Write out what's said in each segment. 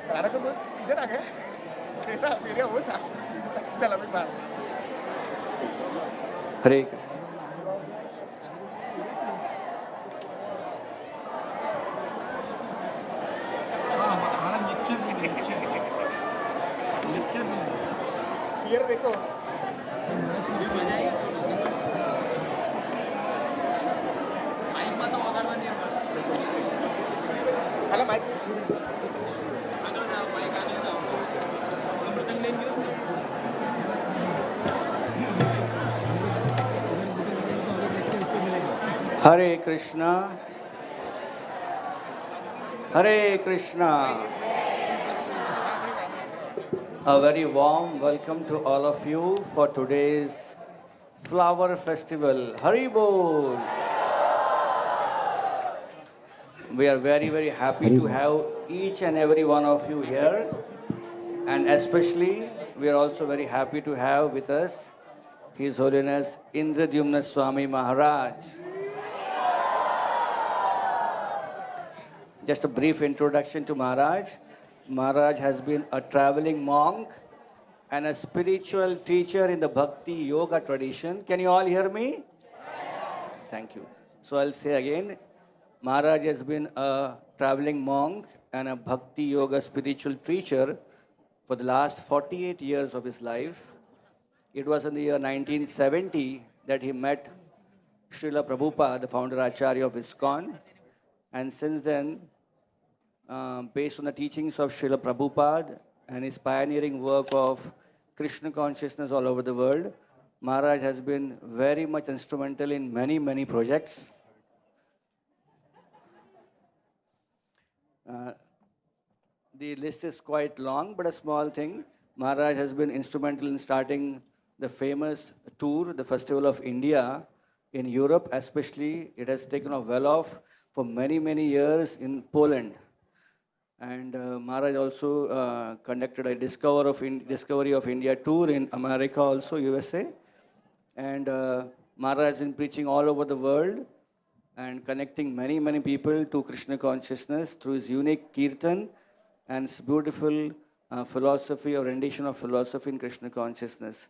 सारा को इधर आ गया तेरा मेरे वो था चल अभी बात हरे कृष्ण फिर देखो hello mic Hare Krishna, Hare Krishna. A very warm welcome to all of you for today's flower festival. Hari Bol. We are very, very happy to have each and every one of you here. And especially, we are also very happy to have with us His Holiness Indradyumna Swami Maharaj. Just a brief introduction to Maharaj. Maharaj has been a traveling monk and a spiritual teacher in the Bhakti Yoga tradition. Can you all hear me? Thank you. So I'll say again, Maharaj has been a traveling monk and a Bhakti Yoga spiritual teacher for the last 48 years of his life. It was in the year 1970 that he met Srila Prabhupada, the founder Acharya of ISKCON. And since then, based on the teachings of Srila Prabhupada and his pioneering work of Krishna consciousness all over the world, Maharaj has been very much instrumental in many, many projects. The list is quite long, but a small thing. Maharaj has been instrumental in starting the famous tour, the Festival of India in Europe, especially. It has taken off well off for many, many years in Poland. And Maharaj also conducted a Discovery of India tour in America, also USA. And Maharaj has been preaching all over the world and connecting many, many people to Krishna consciousness through his unique kirtan and his beautiful philosophy or rendition of philosophy in Krishna consciousness.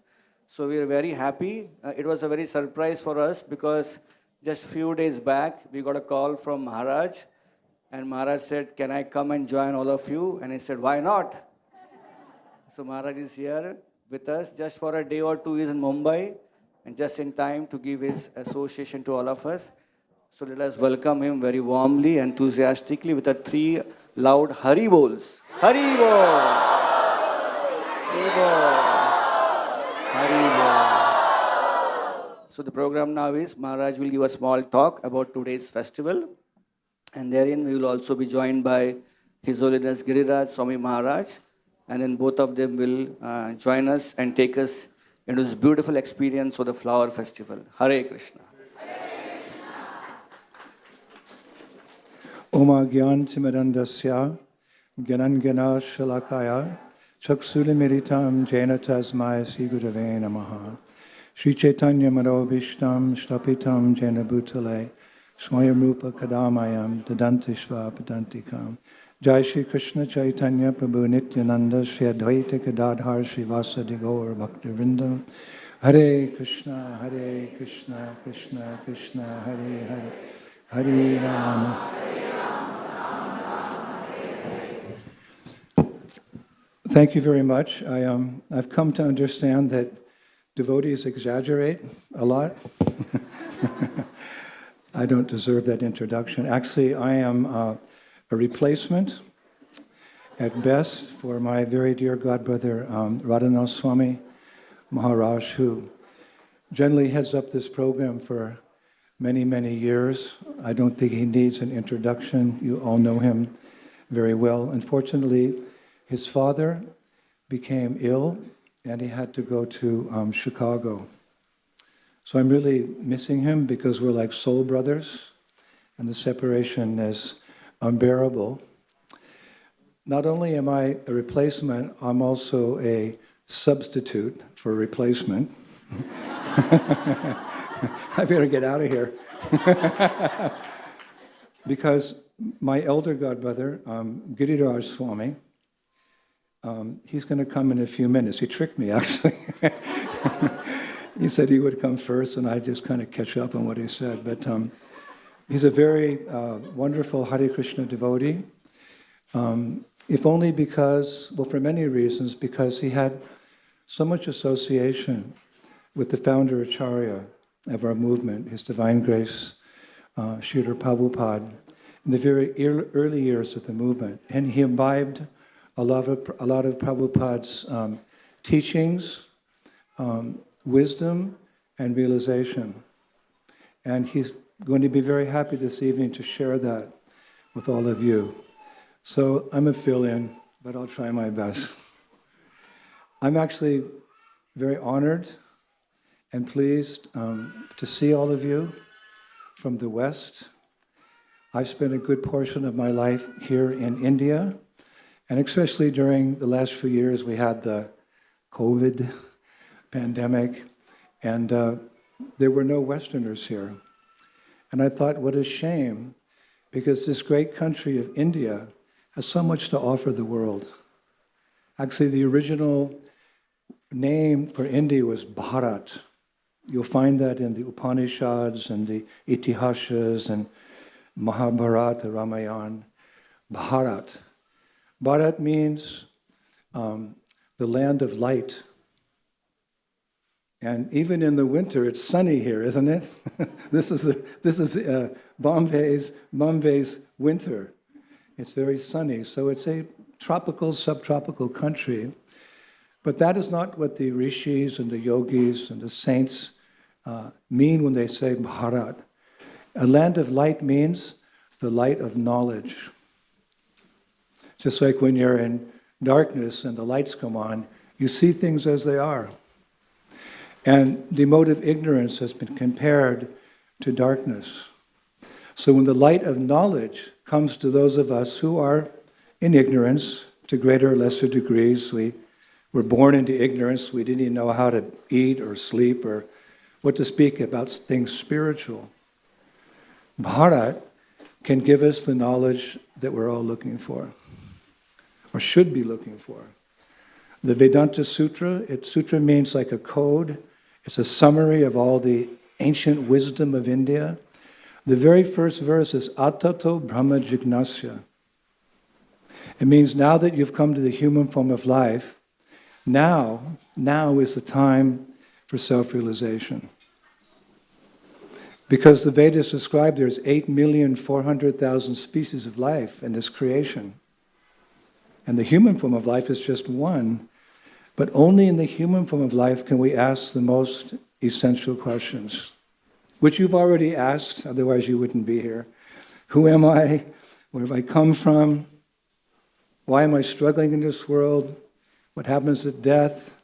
So we are very happy. It was a very surprise for us because just few days back, we got a call from Maharaj. And Maharaj said, can I come and join all of you? And he said, why not? So Maharaj is here with us just for a day or two. He's in Mumbai and just in time to give his association to all of us. So let us welcome him very warmly, enthusiastically with a 3 loud Hari Bols. Hari Bol! Hari Bol! Hari Bol! So the program now is Maharaj will give a small talk about today's festival. And therein we will also be joined by His Holiness Giriraj Swami Maharaj. And then both of them will join us and take us into this beautiful experience of the flower festival. Hare Krishna. Oma Gyan Timirandasya Gyanangana Shalakaya Chaksula Miritam Jaina Tasmaya Sigurave Namaha Sri Chaitanya Madhavishtam Shtapitam Jaina Bhutale Swayam Rupa Kadamayam Dadantishva Padantikam Jai Shri Krishna Chaitanya Prabhu Nityananda Shri Advaita Gadadhar Shri Vasadi Gaur Bhakti Vrindam Hare Krishna Krishna Krishna Hare Hare Hare Rama. Thank you very much. I've come to understand that devotees exaggerate a lot. I don't deserve that introduction. Actually, I am a replacement at best for my very dear godbrother, Radha Swami Maharaj, who generally heads up this program for many, many years. I don't think he needs an introduction. You all know him very well. Unfortunately, his father became ill and he had to go to Chicago. So I'm really missing him because we're like soul brothers and the separation is unbearable. Not only am I a replacement, I'm also a substitute for replacement. I better get out of here. Because my elder godbrother, Giriraj Swami, He's going to come in a few minutes. He tricked me, actually. He said he would come first, and I'd just kind of catch up on what he said. But he's a very wonderful Hare Krishna devotee, if only because, well, for many reasons, because he had so much association with the founder Acharya of our movement, His Divine Grace, Srila Prabhupada, in the very early years of the movement. And he imbibed a lot of Prabhupada's teachings, wisdom, and realization. And he's going to be very happy this evening to share that with all of you. So I'm a fill-in, but I'll try my best. I'm actually very honored and pleased to see all of you from the West. I've spent a good portion of my life here in India, and especially during the last few years, we had the COVID pandemic, and there were no Westerners here. And I thought, what a shame, because this great country of India has so much to offer the world. Actually, the original name for India was Bharat. You'll find that in the Upanishads and the Itihasas and Mahabharata, Ramayana. Bharat. Bharat means the land of light. And even in the winter, it's sunny here, isn't it? This is Bombay's winter. It's very sunny, so it's a tropical, subtropical country. But that is not what the rishis and the yogis and the saints mean when they say Bharat. A land of light means the light of knowledge. Just like when you're in darkness and the lights come on, you see things as they are. And the mode of ignorance has been compared to darkness. So when the light of knowledge comes to those of us who are in ignorance to greater or lesser degrees, we were born into ignorance, we didn't even know how to eat or sleep or what to speak about things spiritual. Bharat can give us the knowledge that we're all looking for, or should be looking for. The Vedanta Sutra, sutra means like a code. It's a summary of all the ancient wisdom of India. The very first verse is Atato Brahma Jignasya. It means now that you've come to the human form of life, now is the time for self-realization. Because the Vedas describe there's 8,400,000 species of life in this creation. And the human form of life is just one. But only in the human form of life can we ask the most essential questions, which you've already asked, otherwise you wouldn't be here. Who am I? Where have I come from? Why am I struggling in this world? What happens at death?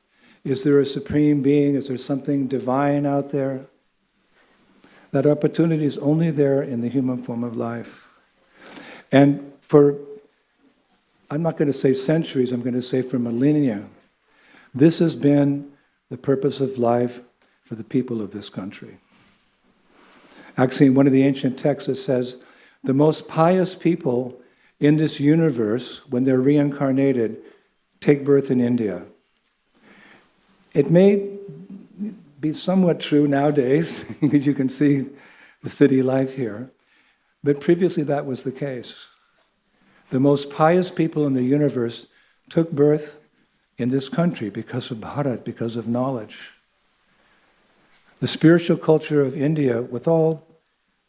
Is there a supreme being? Is there something divine out there? That opportunity is only there in the human form of life. And for, I'm not going to say centuries, I'm going to say for millennia, this has been the purpose of life for the people of this country. Actually, in one of the ancient texts it says, the most pious people in this universe, when they're reincarnated, take birth in India. It may be somewhat true nowadays, because you can see the city life here, but previously that was the case. The most pious people in the universe took birth in this country because of Bharat, because of knowledge. The spiritual culture of India, with all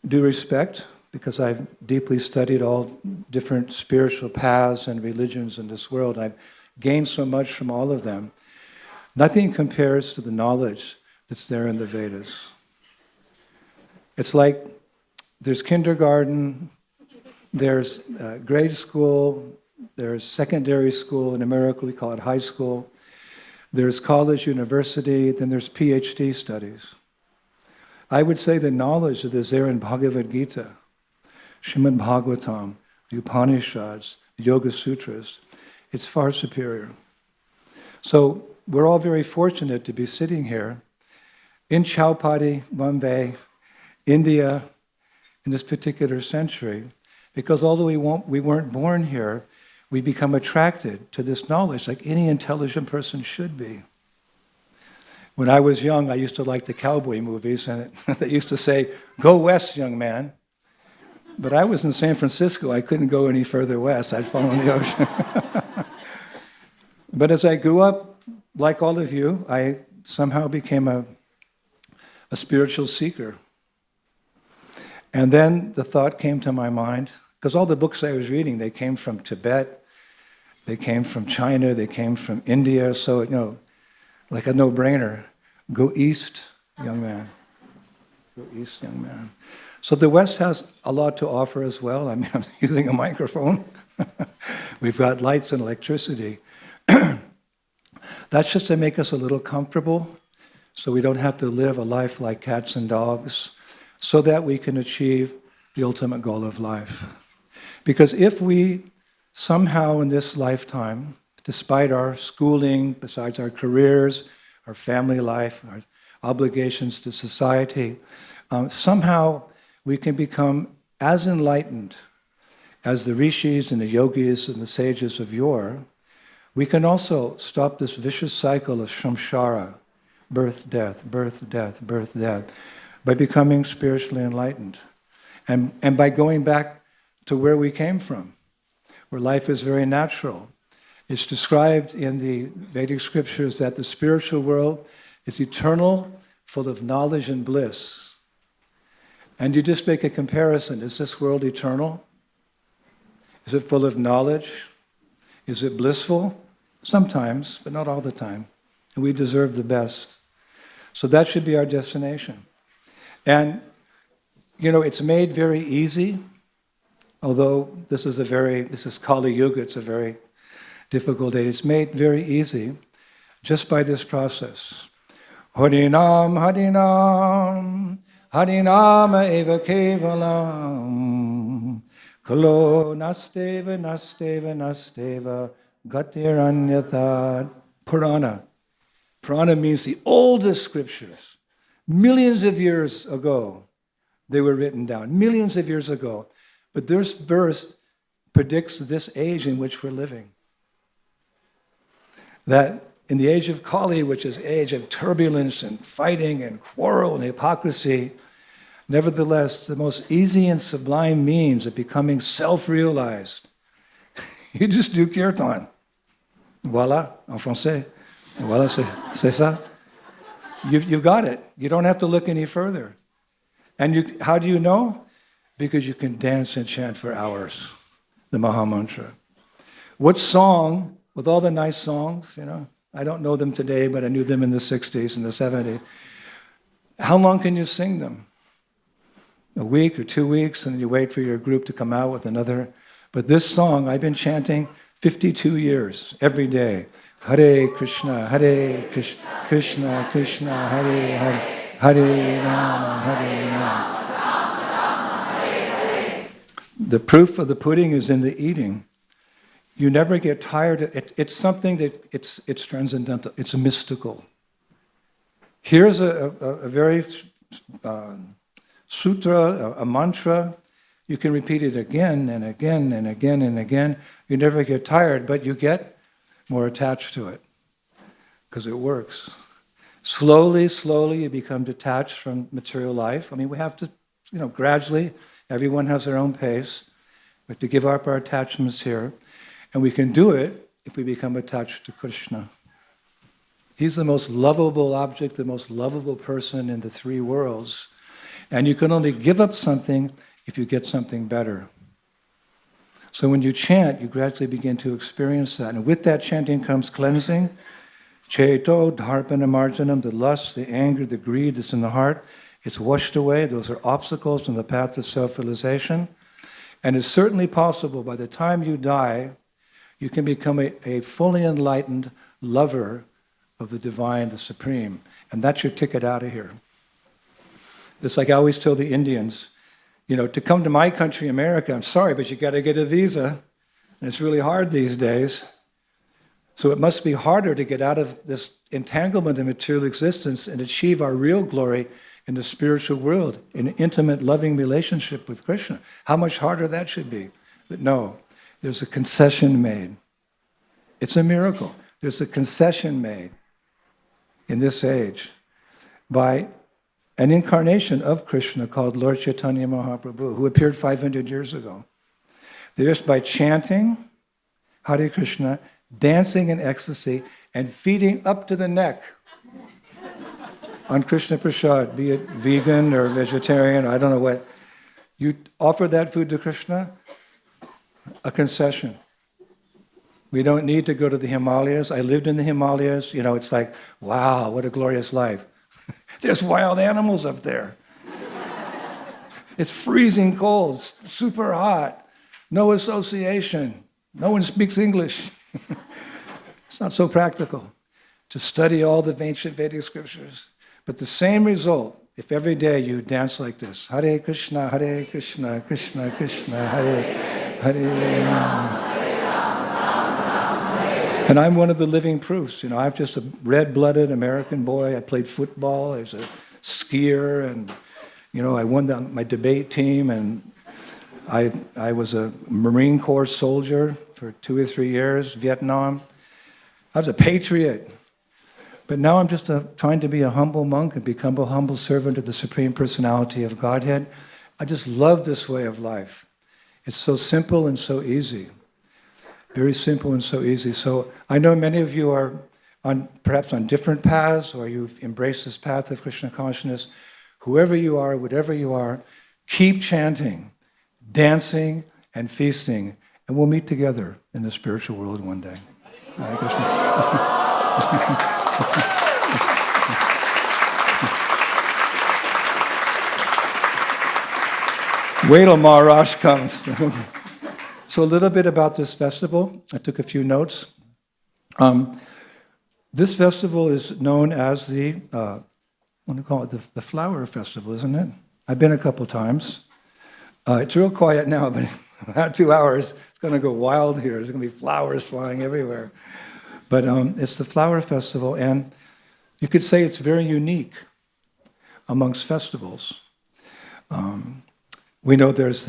due respect, because I've deeply studied all different spiritual paths and religions in this world, I've gained so much from all of them. Nothing compares to the knowledge that's there in the Vedas. It's like there's kindergarten, there's grade school, there's secondary school. In America we call it high school. There's college, university, then there's PhD studies. I would say the knowledge that is there in Bhagavad Gita, Srimad Bhagavatam, the Upanishads, the Yoga Sutras, it's far superior. So we're all very fortunate to be sitting here in Chowpatty, Bombay, India, in this particular century, because although we weren't born here, we become attracted to this knowledge like any intelligent person should be. When I was young, I used to like the cowboy movies, and they used to say, "Go west, young man." But I was in San Francisco. I couldn't go any further west. I'd fall in the ocean. But as I grew up, like all of you, I somehow became a spiritual seeker. And then the thought came to my mind, because all the books I was reading, they came from Tibet, they came from China, they came from India, so, like a no-brainer. Go east, young man. Go east, young man. So the West has a lot to offer as well. I mean, I'm using a microphone. We've got lights and electricity. That's just to make us a little comfortable, so we don't have to live a life like cats and dogs, so that we can achieve the ultimate goal of life. Because if we somehow in this lifetime, despite our schooling, besides our careers, our family life, our obligations to society, somehow we can become as enlightened as the rishis and the yogis and the sages of yore, we can also stop this vicious cycle of samsara, birth, death, birth, death, birth, death, by becoming spiritually enlightened. And by going back to where we came from, where life is very natural. It's described in the Vedic scriptures that the spiritual world is eternal, full of knowledge and bliss. And you just make a comparison. Is this world eternal? Is it full of knowledge? Is it blissful? Sometimes, but not all the time. And we deserve the best. So that should be our destination. And, it's made very easy, although this is Kali Yuga, it's a very difficult age. It's made very easy just by this process. Harinam, Harinam, Harinama eva kevalam, Kalo nasteva, nasteva, nasteva, gatiranyatad. Purana. Purana means the oldest scriptures. Millions of years ago, they were written down. Millions of years ago. But this verse predicts this age in which we're living. That in the age of Kali, which is age of turbulence and fighting and quarrel and hypocrisy, nevertheless, the most easy and sublime means of becoming self-realized, you just do kirtan. Voilà, en français. Voilà, c'est ça. You've got it. You don't have to look any further. And how do you know? Because you can dance and chant for hours, the Maha Mantra. What song, with all the nice songs, I don't know them today, but I knew them in the 60s and the 70s. How long can you sing them? A week or 2 weeks, and then you wait for your group to come out with another. But this song, I've been chanting 52 years, every day. Hare Krishna, Krishna, Krishna, Hare Hare, Hare Rama, Hare Rama. The proof of the pudding is in the eating. You never get tired. It's something that it's transcendental. It's mystical. Here's a very sutra, a mantra. You can repeat it again and again and again and again. You never get tired, but you get more attached to it because it works. Slowly, slowly, you become detached from material life. I mean, we have to, gradually. Everyone has their own pace. We have to give up our attachments here. And we can do it if we become attached to Krishna. He's the most lovable object, the most lovable person in the three worlds. And you can only give up something if you get something better. So when you chant, you gradually begin to experience that. And with that chanting comes cleansing. Cheto, dharpana marjanam, the lust, the anger, the greed that's in the heart. It's washed away. Those are obstacles on the path of self-realization. And it's certainly possible by the time you die, you can become a fully enlightened lover of the divine, the supreme. And that's your ticket out of here. It's like I always tell the Indians, to come to my country, America, I'm sorry, but you got to get a visa. And it's really hard these days. So it must be harder to get out of this entanglement in material existence and achieve our real glory in the spiritual world, in an intimate, loving relationship with Krishna. How much harder that should be. But no, there's a concession made. It's a miracle. There's a concession made in this age by an incarnation of Krishna called Lord Chaitanya Mahaprabhu, who appeared 500 years ago. Just by chanting Hare Krishna, dancing in ecstasy, and feeding up to the neck on Krishna Prasad, be it vegan or vegetarian, I don't know what. You offer that food to Krishna, a concession. We don't need to go to the Himalayas. I lived in the Himalayas. You know, it's like, wow, what a glorious life. There's wild animals up there. It's freezing cold, super hot, no association. No one speaks English. It's not so practical to study all the ancient Vedic scriptures. But the same result, if every day you dance like this, Hare Krishna, Krishna Krishna, Hare Hare. And I'm one of the living proofs. You know, I'm just a red-blooded American boy. I played football. I was a skier, and you know, I won my debate team, and I was a Marine Corps soldier for 2 or 3 years, Vietnam. I was a patriot. But now I'm just trying to be a humble monk and become a humble servant of the Supreme Personality of Godhead. I just love this way of life. It's so simple and so easy. Very simple and so easy. So I know many of you are perhaps on different paths, or you've embraced this path of Krishna consciousness. Whoever you are, whatever you are, keep chanting, dancing, and feasting, and we'll meet together in the spiritual world one day. Hare Krishna. Wait till Maharaj comes. So a little bit about this festival. I took a few notes. This festival is known as the, what do you call it, the flower festival, isn't it? I've been a couple times. It's real quiet now, but in about 2 hours, it's going to go wild here. There's going to be flowers flying everywhere. But it's the flower festival, and you could say it's very unique amongst festivals. We know there's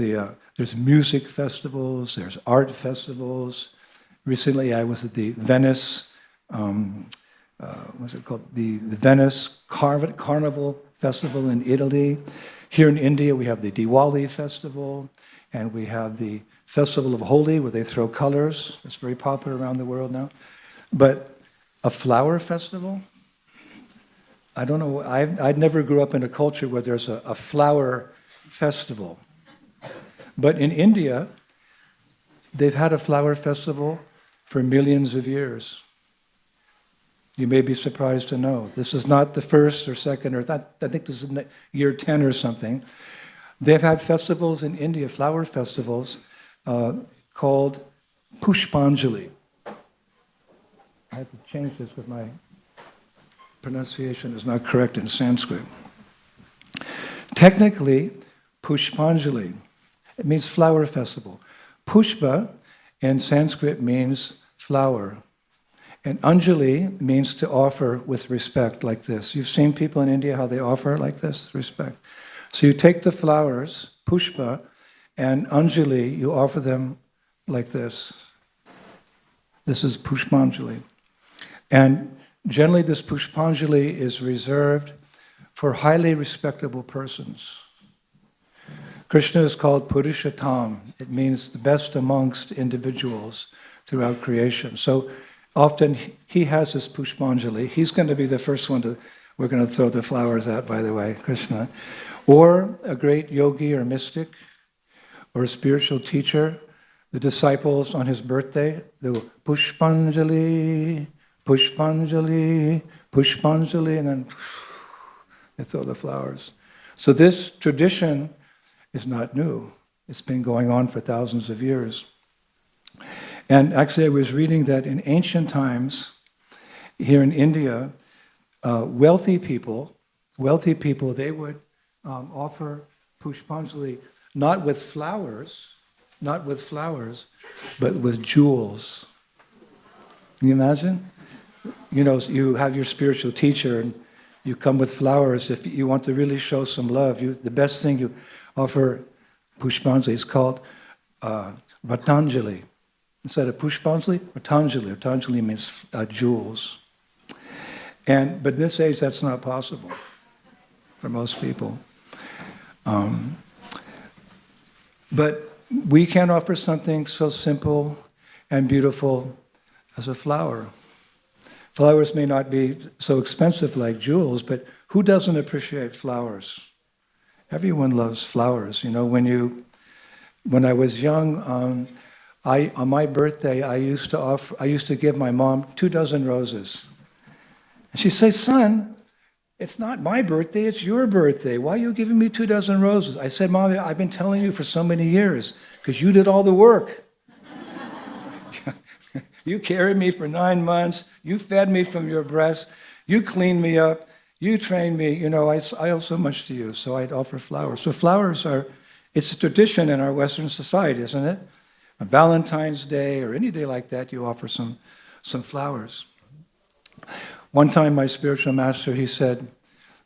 music festivals, there's art festivals. Recently, I was at the Venice, what's it called? The Venice Carnival Festival in Italy. Here in India, we have the Diwali festival, and we have the Festival of Holi, where they throw colors. It's very popular around the world now. But a flower festival? I don't know. I never grew up in a culture where there's a flower festival. But in India, they've had a flower festival for millions of years. You may be surprised to know. This is not the first or second, or I think this is year 10 or something. They've had festivals in India, flower festivals, called Pushpanjali. I have to change this because my pronunciation is not correct in Sanskrit. Technically, Pushpanjali, it means flower festival. Pushpa in Sanskrit means flower. And Anjali means to offer with respect, like this. You've seen people in India how they offer like this, respect. So you take the flowers, Pushpa, and Anjali, you offer them like this. This is Pushpanjali. And generally this Pushpanjali is reserved for highly respectable persons. Krishna is called Purushottam. It means the best amongst individuals throughout creation. So often he has his Pushpanjali. He's going to be the first one we're going to throw the flowers at, by the way, Krishna. Or a great yogi or mystic or a spiritual teacher. The disciples on his birthday, they will Pushpanjali, Pushpanjali, Pushpanjali, and then they throw the flowers. So this tradition is not new. It's been going on for thousands of years. And actually I was reading that in ancient times, here in India, wealthy people, they would offer Pushpanjali not with flowers, but with jewels. Can you imagine? You know, you have your spiritual teacher and you come with flowers. If you want to really show some love, the best thing you offer Pushpanjali is called Ratanjali. instead of Pushpanjali or Tanjali. Tanjali means jewels. But in this age, that's not possible for most people. But we can offer something so simple and beautiful as a flower. Flowers may not be so expensive like jewels, but who doesn't appreciate flowers? Everyone loves flowers. You know, when I was young, on my birthday, I used to give my mom 24 roses. And she'd say, "Son, it's not my birthday, it's your birthday. Why are you giving me 24 roses?" I said, "Mommy, I've been telling you for so many years, because you did all the work. You carried me for 9 months, you fed me from your breast, you cleaned me up, you trained me, you know, I owe so much to you, so I'd offer flowers." So flowers it's a tradition in our Western society, isn't it? On Valentine's Day or any day like that, you offer some flowers. One time my spiritual master, he said,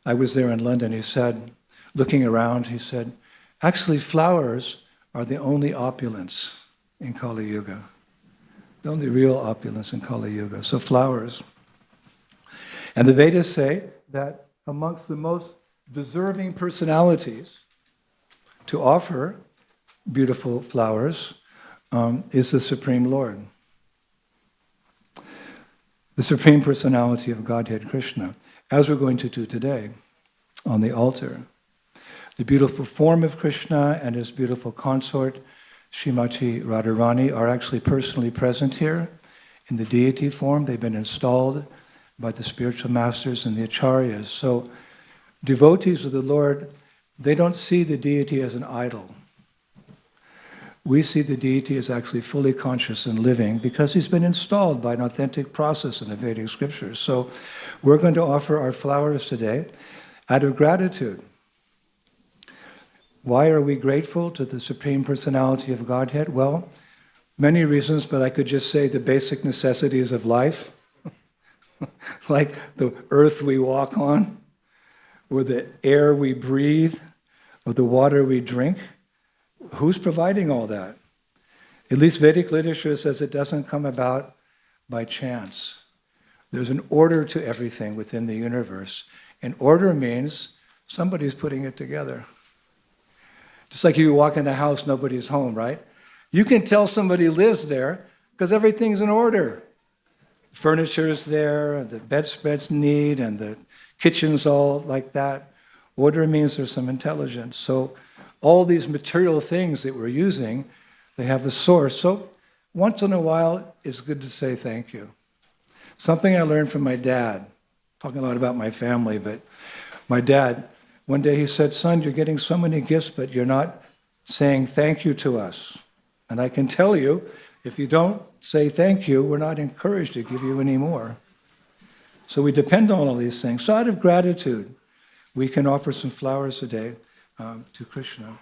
I was there in London, he said, looking around, he said, actually flowers are the only opulence in Kali Yuga. The only real opulence in Kali Yuga. So flowers. And the Vedas say that amongst the most deserving personalities to offer beautiful flowers is the Supreme Lord. The Supreme Personality of Godhead Krishna, as we're going to do today on the altar. The beautiful form of Krishna and his beautiful consort, Srimati Radharani, are actually personally present here in the deity form. They've been installed by the spiritual masters and the acharyas. So devotees of the Lord, they don't see the deity as an idol. We see the deity as actually fully conscious and living because he's been installed by an authentic process in the Vedic scriptures. So we're going to offer our flowers today out of gratitude. Why are we grateful to the Supreme Personality of Godhead? Well, many reasons, but I could just say the basic necessities of life, like the earth we walk on, or the air we breathe, or the water we drink. Who's providing all that? At least Vedic literature says it doesn't come about by chance. There's an order to everything within the universe. And order means somebody's putting it together. Just like you walk in a house, nobody's home, right? You can tell somebody lives there because everything's in order. Furniture's there, the bedspread's neat, and the kitchen's all like that. Order means there's some intelligence. So all these material things that we're using, they have a source. So once in a while, it's good to say thank you. Something I learned from my dad, talking a lot about my family, but my dad, one day he said, "Son, you're getting so many gifts, but you're not saying thank you to us. And I can tell you, if you don't say thank you, we're not encouraged to give you any more." So we depend on all these things. So out of gratitude, we can offer some flowers today to Krishna.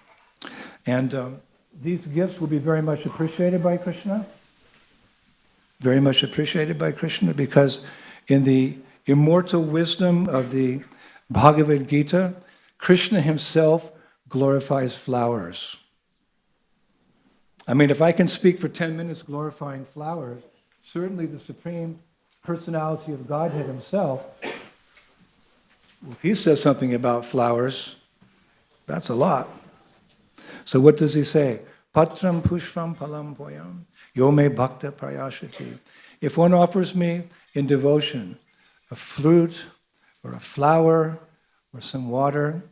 And these gifts will be very much appreciated by Krishna. Very much appreciated by Krishna because in the immortal wisdom of the Bhagavad Gita, Krishna himself glorifies flowers. I mean, if I can speak for 10 minutes glorifying flowers, certainly the Supreme Personality of Godhead himself, if he says something about flowers, that's a lot. So what does he say? Patram pushpam palam poyam yo me bhakta prayashati. If one offers me in devotion a fruit or a flower or some water,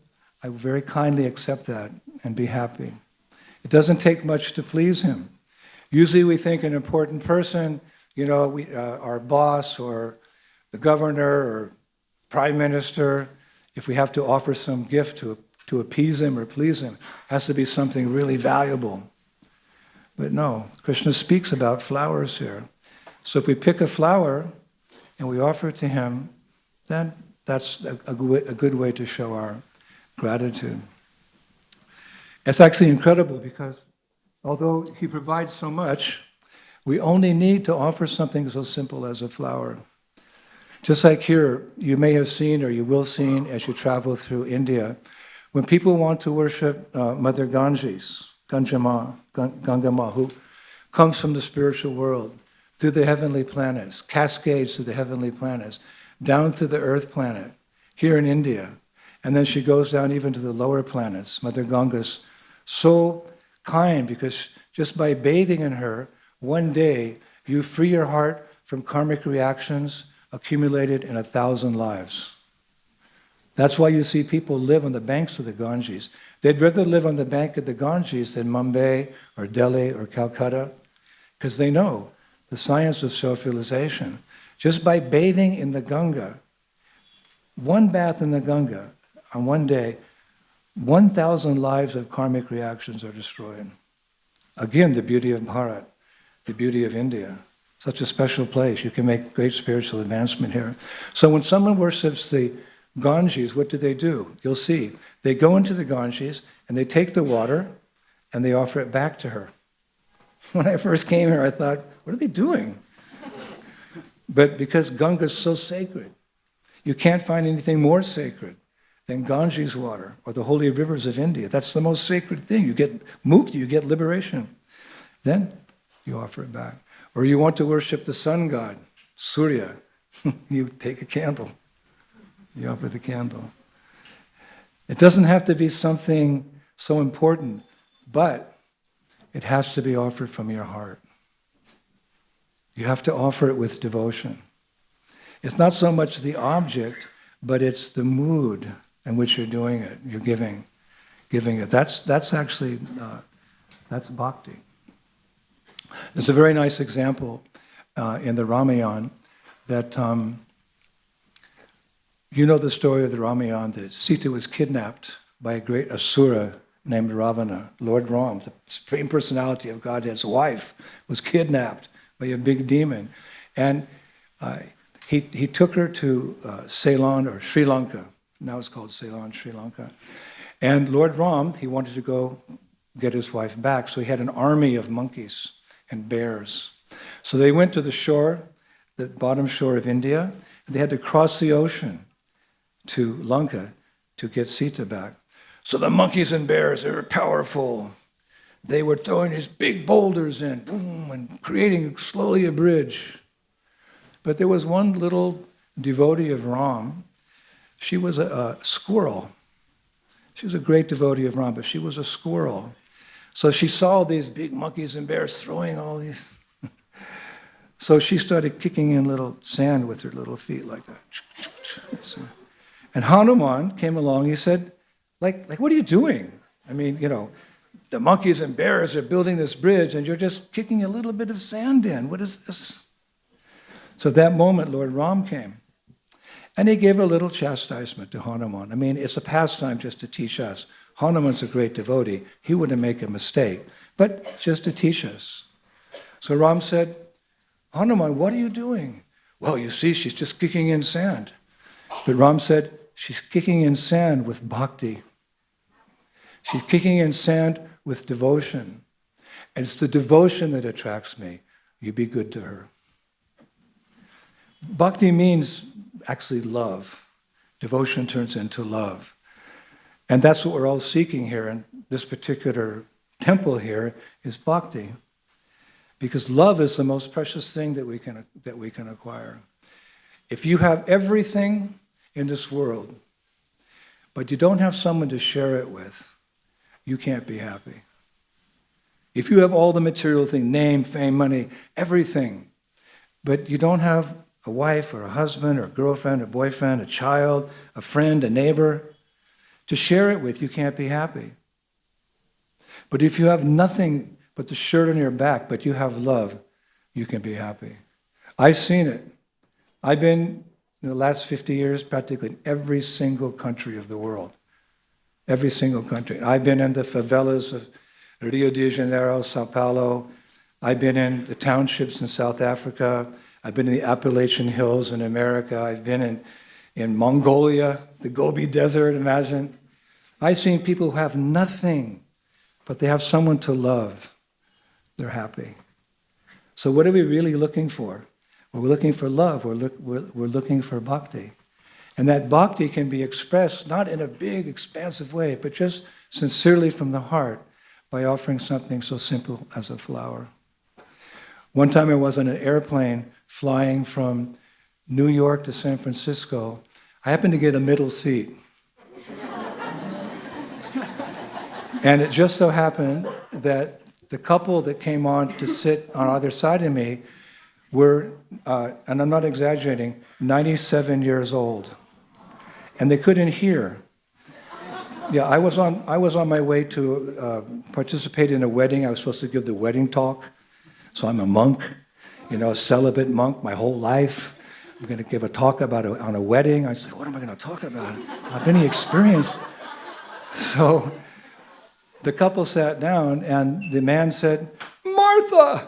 I will very kindly accept that and be happy. It doesn't take much to please him. Usually we think an important person, you know, our boss or the governor or prime minister, if we have to offer some gift to appease him or please him, has to be something really valuable. But no, Krishna speaks about flowers here. So if we pick a flower and we offer it to him, then that's a good way to show our gratitude. It's actually incredible because although he provides so much, we only need to offer something so simple as a flower. Just like here, you may have seen or you will see as you travel through India, when people want to worship Mother Gangama, comes from the spiritual world, through the heavenly planets, cascades through the heavenly planets, down through the earth planet, here in India. And then she goes down even to the lower planets. Mother Ganga's so kind, because just by bathing in her, one day you free your heart from karmic reactions accumulated in 1,000 lives. That's why you see people live on the banks of the Ganges. They'd rather live on the bank of the Ganges than Mumbai or Delhi or Calcutta, because they know the science of self-realization. Just by bathing in the Ganga, one bath in the Ganga on one day, 1,000 lives of karmic reactions are destroyed. Again, the beauty of Bharat, the beauty of India. Such a special place. You can make great spiritual advancement here. So when someone worships the Ganges, what do? You'll see. They go into the Ganges and they take the water and they offer it back to her. When I first came here, I thought, what are they doing? But because Ganga is so sacred, you can't find anything more sacred than Ganges water or the holy rivers of India. That's the most sacred thing. You get mukti, you get liberation. Then you offer it back. Or you want to worship the sun god, Surya, you take a candle. You offer the candle. It doesn't have to be something so important, but it has to be offered from your heart. You have to offer it with devotion. It's not so much the object, but it's the mood in which you're doing it, you're giving it. That's actually, that's bhakti. There's a very nice example in the Ramayana that, you know the story of the Ramayana, that Sita was kidnapped by a great asura named Ravana. Lord Ram, the Supreme Personality of Godhead's wife, was kidnapped by a big demon. And he took her to Ceylon or Sri Lanka. Now it's called Ceylon, Sri Lanka. And Lord Ram, he wanted to go get his wife back, so he had an army of monkeys and bears. So they went to the shore, the bottom shore of India, and they had to cross the ocean to Lanka to get Sita back. So the monkeys and bears, they were powerful. They were throwing these big boulders in, boom, and creating slowly a bridge. But there was one little devotee of Ram. She was a squirrel. She was a great devotee of Ram, but she was a squirrel. So she saw these big monkeys and bears throwing all these. So she started kicking in little sand with her little feet like that. And Hanuman came along, he said, like, what are you doing? I mean, you know, the monkeys and bears are building this bridge and you're just kicking a little bit of sand in. What is this? So at that moment, Lord Ram came. And he gave a little chastisement to Hanuman. I mean, it's a pastime just to teach us. Hanuman's a great devotee. He wouldn't make a mistake, but just to teach us. So Ram said, Hanuman, what are you doing? Well, you see, she's just kicking in sand. But Ram said, she's kicking in sand with bhakti. She's kicking in sand with devotion. And it's the devotion that attracts me. You be good to her. Bhakti means actually love. Devotion turns into love. And that's what we're all seeking here in this particular temple here is bhakti. Because love is the most precious thing that we can acquire. If you have everything in this world, but you don't have someone to share it with, you can't be happy. If you have all the material things, name, fame, money, everything, but you don't have a wife or a husband or a girlfriend, a boyfriend, a child, a friend, a neighbor to share it with, you can't be happy. But if you have nothing but the shirt on your back, but you have love, you can be happy. I've seen it. I've been, in the last 50 years, practically in every single country of the world. Every single country. I've been in the favelas of Rio de Janeiro, Sao Paulo. I've been in the townships in South Africa. I've been in the Appalachian Hills in America. I've been in Mongolia, the Gobi Desert, imagine. I've seen people who have nothing, but they have someone to love. They're happy. So what are we really looking for? We're looking for love. We're looking for bhakti. And that bhakti can be expressed not in a big, expansive way, but just sincerely from the heart by offering something so simple as a flower. One time I was on an airplane flying from New York to San Francisco. I happened to get a middle seat. And it just so happened that the couple that came on to sit on either side of me were, and I'm not exaggerating, 97 years old. And they couldn't hear. Yeah, I was on my way to participate in a wedding. I was supposed to give the wedding talk. So I'm a monk, a celibate monk my whole life. I'm going to give a talk on a wedding. I said, what am I going to talk about? I don't have any experience. So the couple sat down, and the man said, Martha,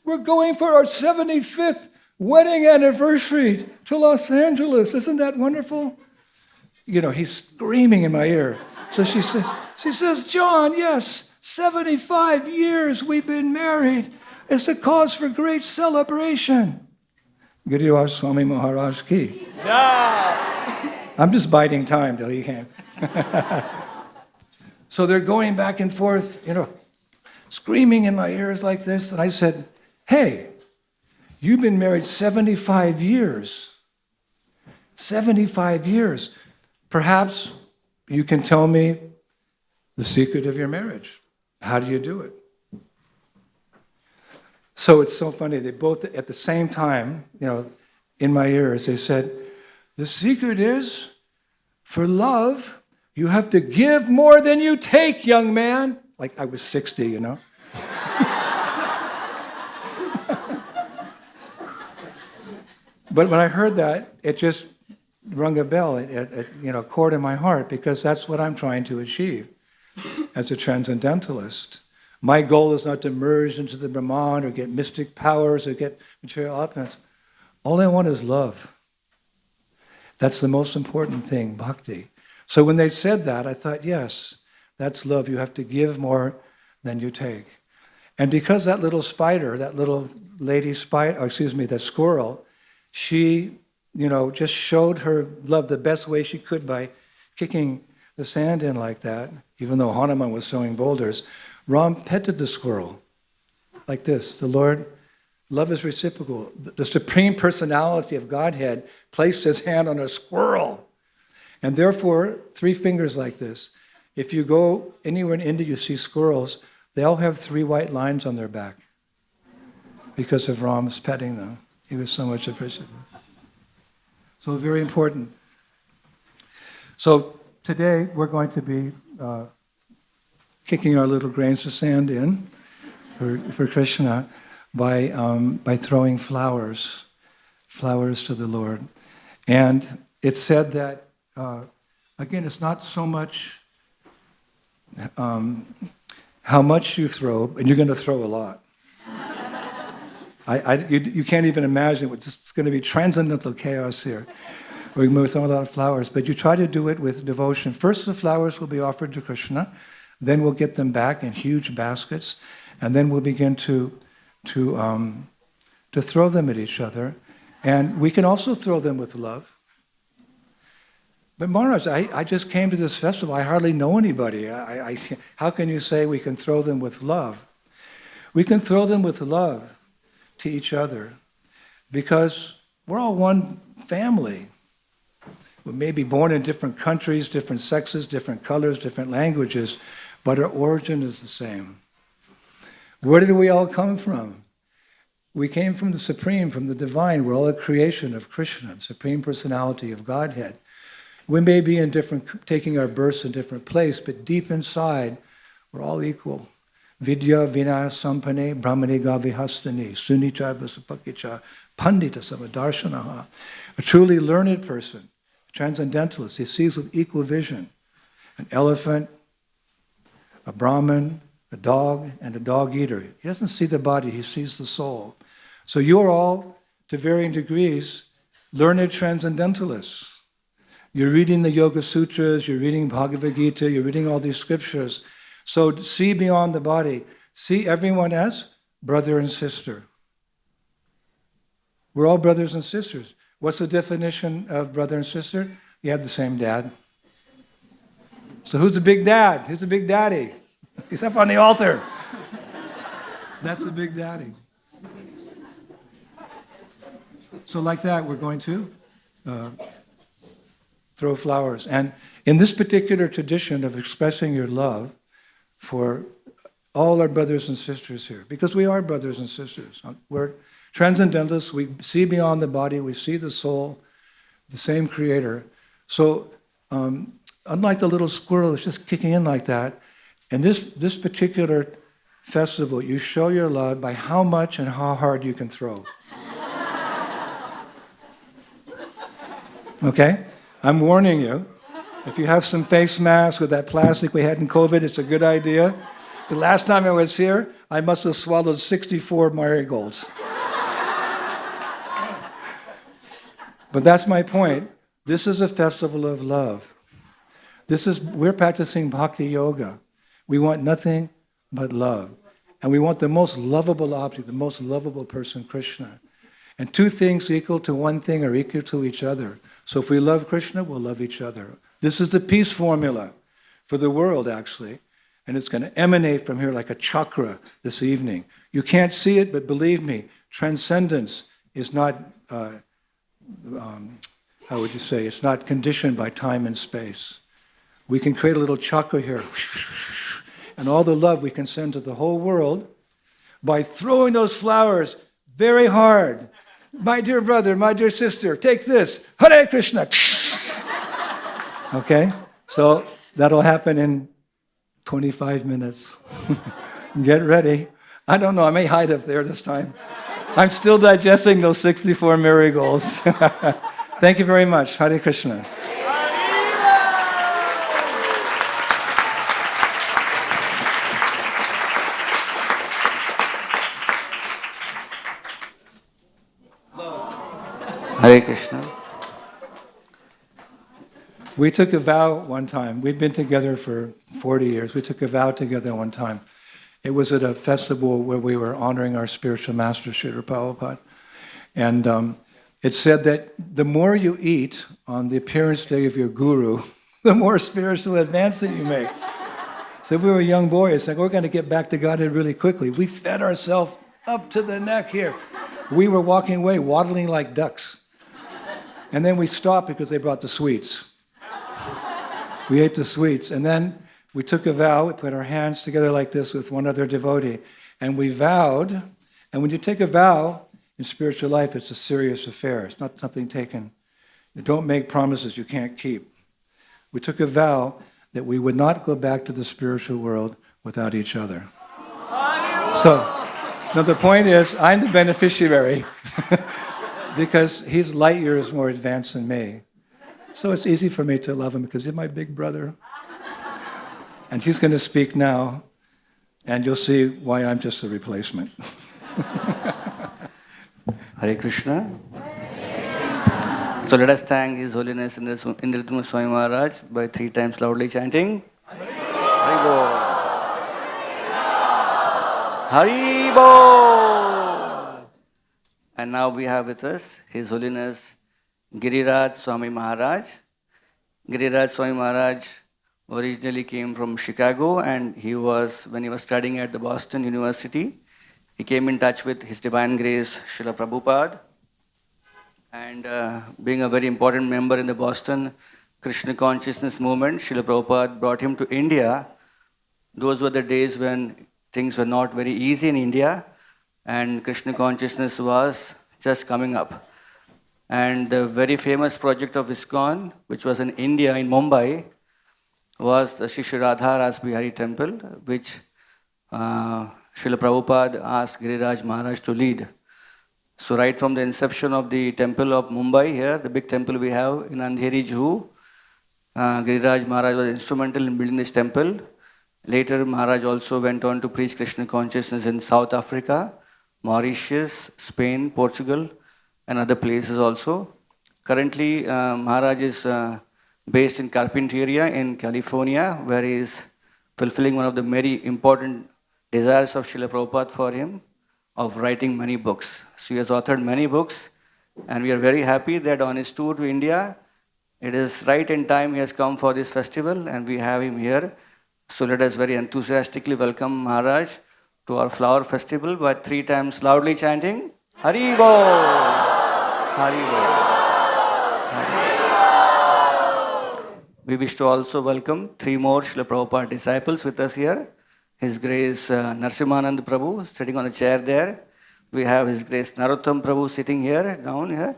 we're going for our 75th wedding anniversary to Los Angeles. Isn't that wonderful? He's screaming in my ear. So she says, John, yes, 75 years we've been married. It's a cause for great celebration. Giriraj Swami Maharaj ki. Yeah. I'm just biding time till he came. So they're going back and forth, screaming in my ears like this. And I said, hey, you've been married 75 years. 75 years. Perhaps you can tell me the secret of your marriage. How do you do it? So it's so funny. They both, at the same time, in my ears, they said, the secret is, for love, you have to give more than you take, young man. Like I was 60, But when I heard that, it just rung a bell, a chord in my heart, because that's what I'm trying to achieve as a transcendentalist. My goal is not to merge into the Brahman or get mystic powers or get material opulence. All I want is love. That's the most important thing, bhakti. So when they said that, I thought, yes, that's love. You have to give more than you take. And because that little spider, that little lady spider, that squirrel, she, just showed her love the best way she could by kicking the sand in like that, even though Hanuman was throwing boulders. Ram petted the squirrel like this. The Lord, love is reciprocal. The Supreme Personality of Godhead placed his hand on a squirrel. And therefore, 3 fingers like this. If you go anywhere in India, you see squirrels, they all have 3 white lines on their back because of Ram's petting them. He was so much appreciated. So very important. So today we're going to be kicking our little grains of sand in for Krishna by throwing flowers to the Lord. And it's said that, again, it's not so much how much you throw, and you're going to throw a lot. You can't even imagine it's going to be transcendental chaos here. We're going to throw a lot of flowers, but you try to do it with devotion. First, the flowers will be offered to Krishna, then we'll get them back in huge baskets, and then we'll begin to throw them at each other. And we can also throw them with love. But Maharaj, I just came to this festival. I hardly know anybody. How can you say we can throw them with love? We can throw them with love to each other because we're all one family. We may be born in different countries, different sexes, different colors, different languages, but our origin is the same. Where did we all come from? We came from the Supreme, from the Divine. We're all a creation of Krishna, the Supreme Personality of Godhead. We may be taking our births in different places, but deep inside, we're all equal. Vidya vinaya sampane brahmane gavihastani sunicha vasapakicha pandita samadarshanaha. A truly learned person, a transcendentalist, he sees with equal vision an elephant, a Brahmin, a dog, and a dog eater. He doesn't see the body, he sees the soul. So you're all, to varying degrees, learned transcendentalists. You're reading the Yoga Sutras, you're reading Bhagavad Gita, you're reading all these scriptures. So see beyond the body. See everyone as brother and sister. We're all brothers and sisters. What's the definition of brother and sister? You have the same dad. So who's the big dad? Who's the big daddy? He's up on the altar. That's the Big Daddy. So like that, we're going to throw flowers. And in this particular tradition of expressing your love for all our brothers and sisters here, because we are brothers and sisters. We're transcendentalists, we see beyond the body, we see the soul, the same creator. So unlike the little squirrel that's just kicking in like that, in this particular festival, you show your love by how much and how hard you can throw. Okay? I'm warning you. If you have some face masks with that plastic we had in COVID, it's a good idea. The last time I was here, I must have swallowed 64 marigolds. But that's my point. This is a festival of love. We're practicing bhakti yoga. We want nothing but love. And we want the most lovable object, the most lovable person, Krishna. And two things equal to one thing are equal to each other. So if we love Krishna, we'll love each other. This is the peace formula for the world, actually. And it's going to emanate from here like a chakra this evening. You can't see it, but believe me, transcendence is not, how would you say, it's not conditioned by time and space. We can create a little chakra here. And all the love we can send to the whole world by throwing those flowers very hard. My dear brother, my dear sister, take this. Hare Krishna. Okay? So that'll happen in 25 minutes. Get ready. I don't know, I may hide up there this time. I'm still digesting those 64 marigolds. Thank you very much. Hare Krishna. Hare Krishna. We took a vow one time. We'd been together for 40 years. We took a vow together one time. It was at a festival where we were honoring our spiritual master, Srila Prabhupada. And it said that the more you eat on the appearance day of your guru, the more spiritual advancement you make. So we were young boys, like, we're going to get back to Godhead really quickly. We fed ourselves up to the neck here. We were walking away, waddling like ducks. And then we stopped because they brought the sweets. We ate the sweets. And then we took a vow. We put our hands together like this with one other devotee. And we vowed. And when you take a vow in spiritual life, it's a serious affair. It's not something taken. You don't make promises you can't keep. We took a vow that we would not go back to the spiritual world without each other. So, now the point is, I'm the beneficiary. Because he's light years more advanced than me. So it's easy for me to love him because he's my big brother. And he's going to speak now, and you'll see why I'm just a replacement. Hare Krishna. So let us thank His Holiness Indradyumna Swami Maharaj by 3 times loudly chanting. Haribo. Haribo. And now we have with us His Holiness Giriraj Swami Maharaj. Giriraj Swami Maharaj originally came from Chicago, and when he was studying at the Boston University, he came in touch with His Divine Grace Srila Prabhupada. And being a very important member in the Boston Krishna consciousness movement, Srila Prabhupada brought him to India. Those were the days when things were not very easy in India, and Krishna consciousness was just coming up. And the very famous project of ISKCON, which was in India, in Mumbai, was the Shri Radha Rasbihari temple, which Srila Prabhupada asked Giriraj Maharaj to lead. So right from the inception of the temple of Mumbai here, the big temple we have in Andheri, Juhu, Giriraj Maharaj was instrumental in building this temple. Later, Maharaj also went on to preach Krishna consciousness in South Africa, Mauritius, Spain, Portugal, and other places also. Currently, Maharaj is based in Carpinteria in California, where he is fulfilling one of the very important desires of Srila Prabhupada for him, of writing many books. So he has authored many books, and we are very happy that on his tour to India, it is right in time he has come for this festival, and we have him here. So let us very enthusiastically welcome Maharaj to our flower festival by 3 times loudly chanting Hari Bol, Hari Bol. We wish to also welcome 3 more Srila Prabhupada disciples with us here. His Grace Narsimanand Prabhu sitting on a chair there. We have His Grace Narottam Prabhu sitting here, down here,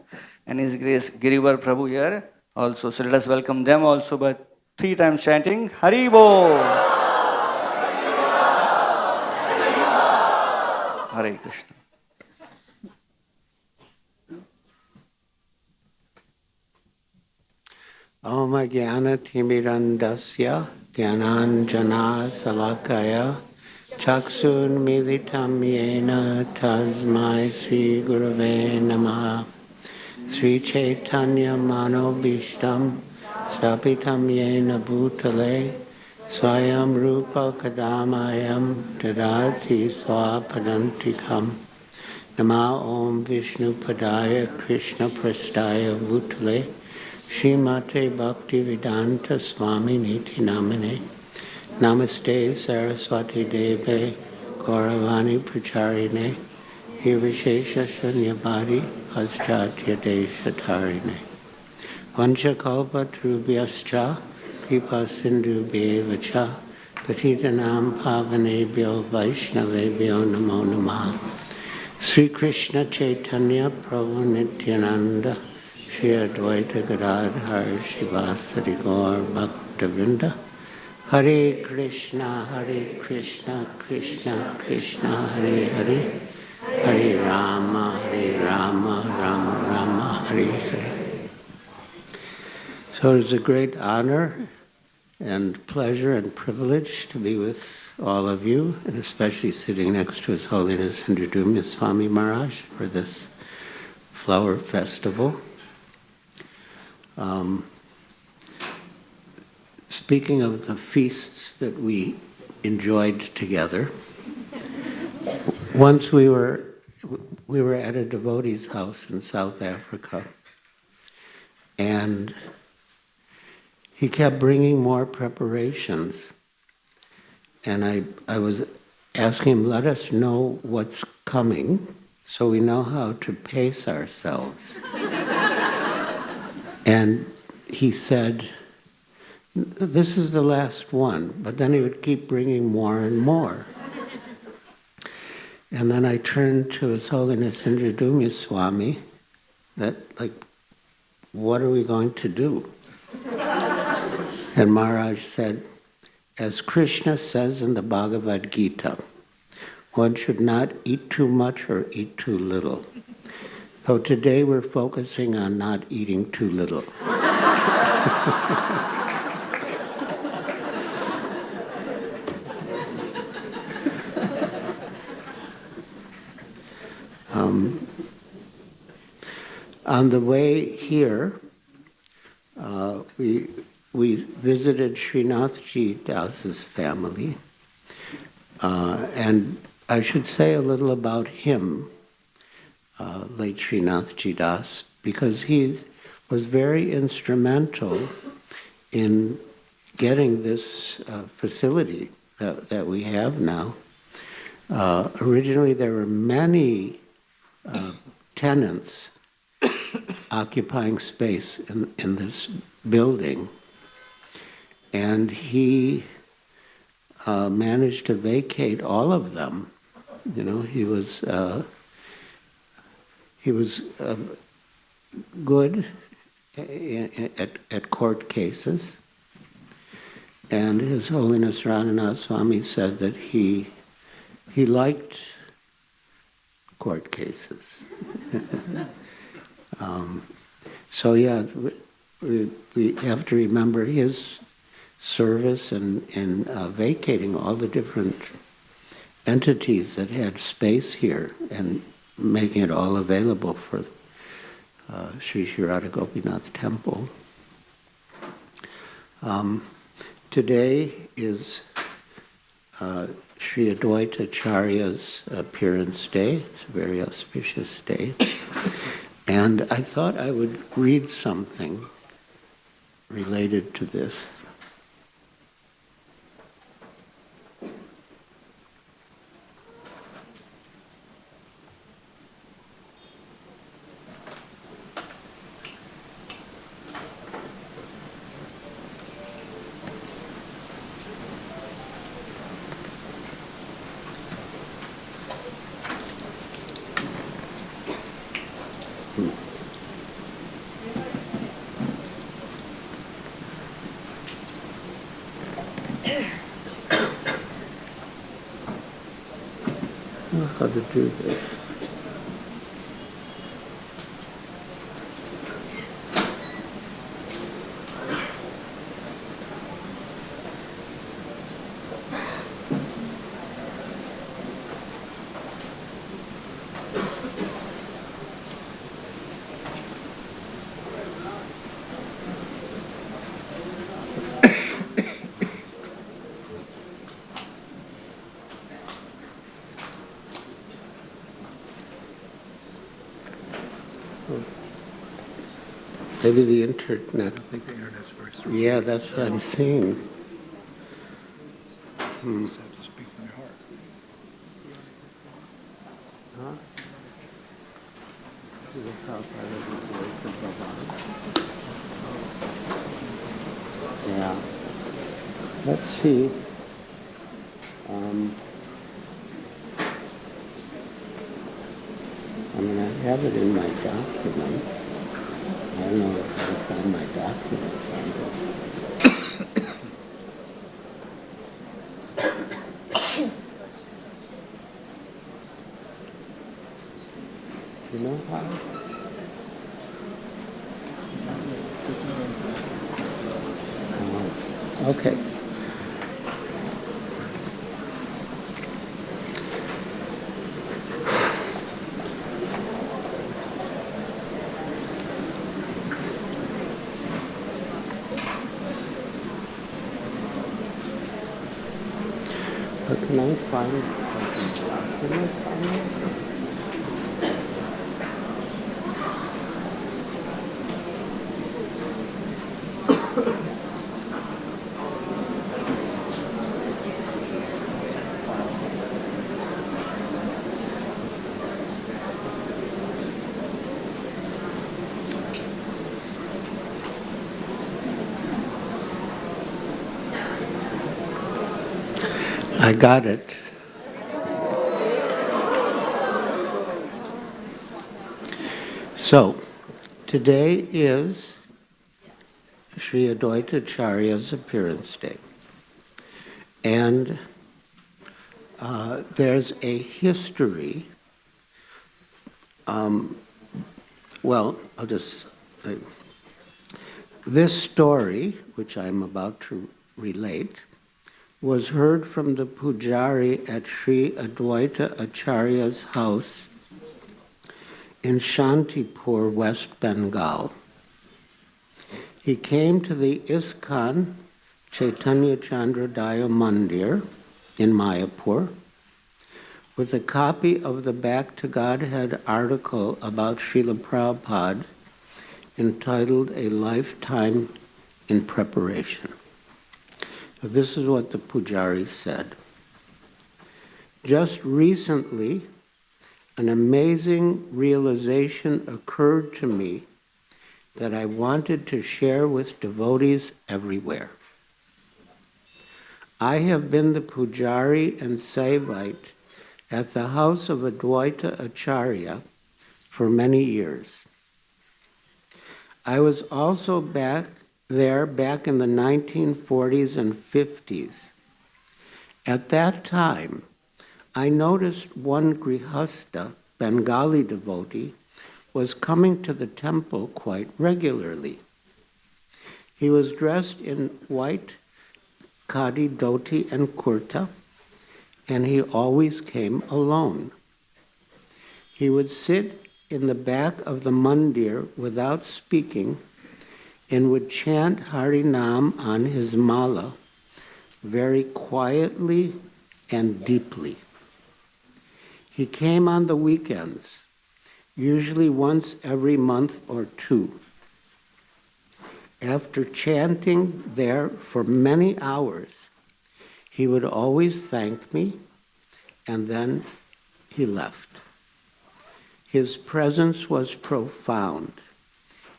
and His Grace Girivar Prabhu here also. So let us welcome them also by 3 times chanting Hari Bol. Hare Krishna. Om Jnana Timirandasya Dhyananjana Salakaya Chaksun Militam Yena Tasmai Sri Gurave Namaha Sri Chaitanya Manobishtam Stapitam Yena Bhutale Swayam Rupa Kadamayam Tadati Swapadantikam Nama Om Vishnu Padaya Krishna Prastaya Bhutale Srimate Bhaktivedanta Swami Niti Namane Namaste Saraswati Deve Gauravani Pracharine Nirvishesha Shunyavadi Paschatya Deshatarine Vanchakalpa Trubhyascha Kripa Sindhu Bhevacha Patitanam Pavanebhyo Vaishnavebhyo Namo Namaha Sri Krishna Chaitanya Prabhu Nityananda Shri Advaita Gadadhar Shivasari Gaur Bhaktavinda Hare Krishna Krishna Krishna Hare Hare Hare Rama Rama Rama Hare Hare. So it is a great honor and pleasure and privilege to be with all of you, and especially sitting next to His Holiness Indradyumna Swami Maharaj for this flower festival. Speaking of the feasts that we enjoyed together, once we were at a devotee's house in South Africa, and he kept bringing more preparations, and I was asking him, let us know what's coming so we know how to pace ourselves. And he said, this is the last one, but then he would keep bringing more and more. And then I turned to His Holiness Indradyumna Swami, what are we going to do? And Maharaj said, as Krishna says in the Bhagavad Gita, one should not eat too much or eat too little. So today we're focusing on not eating too little. On the way here, we visited Srinathji Das's family, and I should say a little about him, late Srinathji Das, because he was very instrumental in getting this facility that we have now. Originally there were many tenants occupying space in this building, and he managed to vacate all of them. You know, he was good at court cases, and His Holiness Radha Swami said that he liked court cases. So yeah, we have to remember his service in vacating all the different entities that had space here and making it all available for Sri Sri Radha Gopinath Temple. Today is Sri Advaita Acharya's appearance day. It's a very auspicious day. And I thought I would read something related to this. How to do this. Maybe the internet. I think the internet's very strong. Yeah, that's what I'm seeing. You just have to speak from your heart. Huh? This is a Yeah. Let's see. I mean, I have it in my documents. I don't know if I can find my documents on this. You know how? Okay. But can I find documents on it? I got it. So, today is Sri Advaita Acharya's appearance day. And there's a history. Well, I'll just say, this story, which I'm about to relate, was heard from the pujari at Sri Advaita Acharya's house in Shantipur, West Bengal. He came to the ISKCON Chaitanya-Chandrodaya Mandir in Mayapur with a copy of the Back to Godhead article about Srila Prabhupada entitled A Lifetime in Preparation. This is what the pujari said. Just recently, an amazing realization occurred to me that I wanted to share with devotees everywhere. I have been the pujari and sevite at the house of Advaita Acharya for many years. I was also back in the 1940s and 50s. At that time, I noticed one Grihastha, Bengali devotee, was coming to the temple quite regularly. He was dressed in white khadi dhoti and kurta, and he always came alone. He would sit in the back of the mandir without speaking and would chant Harinam on his mala very quietly and deeply. He came on the weekends, usually once every month or two. After chanting there for many hours, he would always thank me, and then he left. His presence was profound,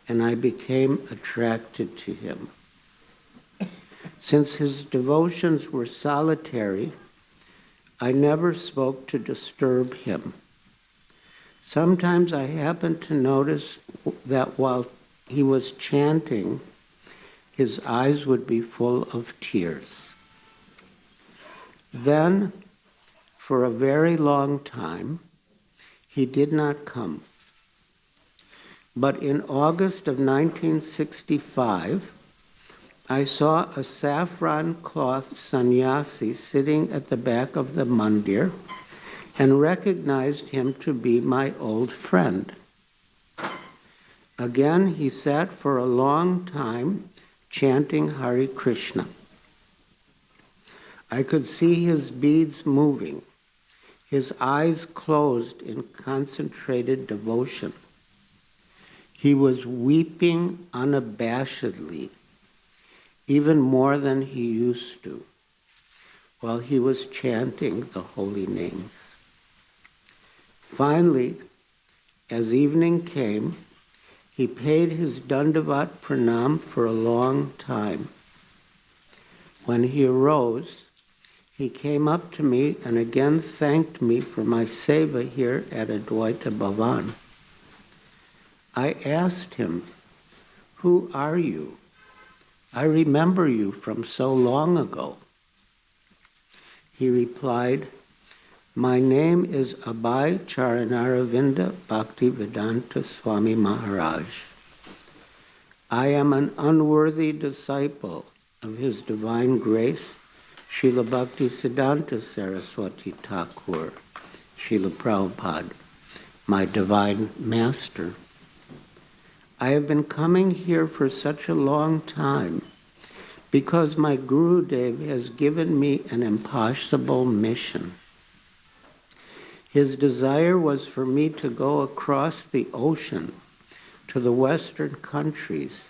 and I became attracted to him. Since his devotions were solitary, I never spoke to disturb him. Sometimes I happened to notice that while he was chanting, his eyes would be full of tears. Then, for a very long time, he did not come. But in August of 1965, I saw a saffron cloth sannyasi sitting at the back of the mandir and recognized him to be my old friend. Again, he sat for a long time chanting Hare Krishna. I could see his beads moving, his eyes closed in concentrated devotion. He was weeping unabashedly, even more than he used to, while he was chanting the holy names. Finally, as evening came, he paid his Dandavat Pranam for a long time. When he arose, he came up to me and again thanked me for my seva here at Advaita Bhavan. I asked him, "Who are you? I remember you from so long ago." He replied, "My name is Abhay Charanaravinda Bhaktivedanta Swami Maharaj. I am an unworthy disciple of His Divine Grace, Srila Bhaktisiddhanta Saraswati Thakur, Srila Prabhupada, my Divine Master. I have been coming here for such a long time because my Gurudev has given me an impossible mission. His desire was for me to go across the ocean to the Western countries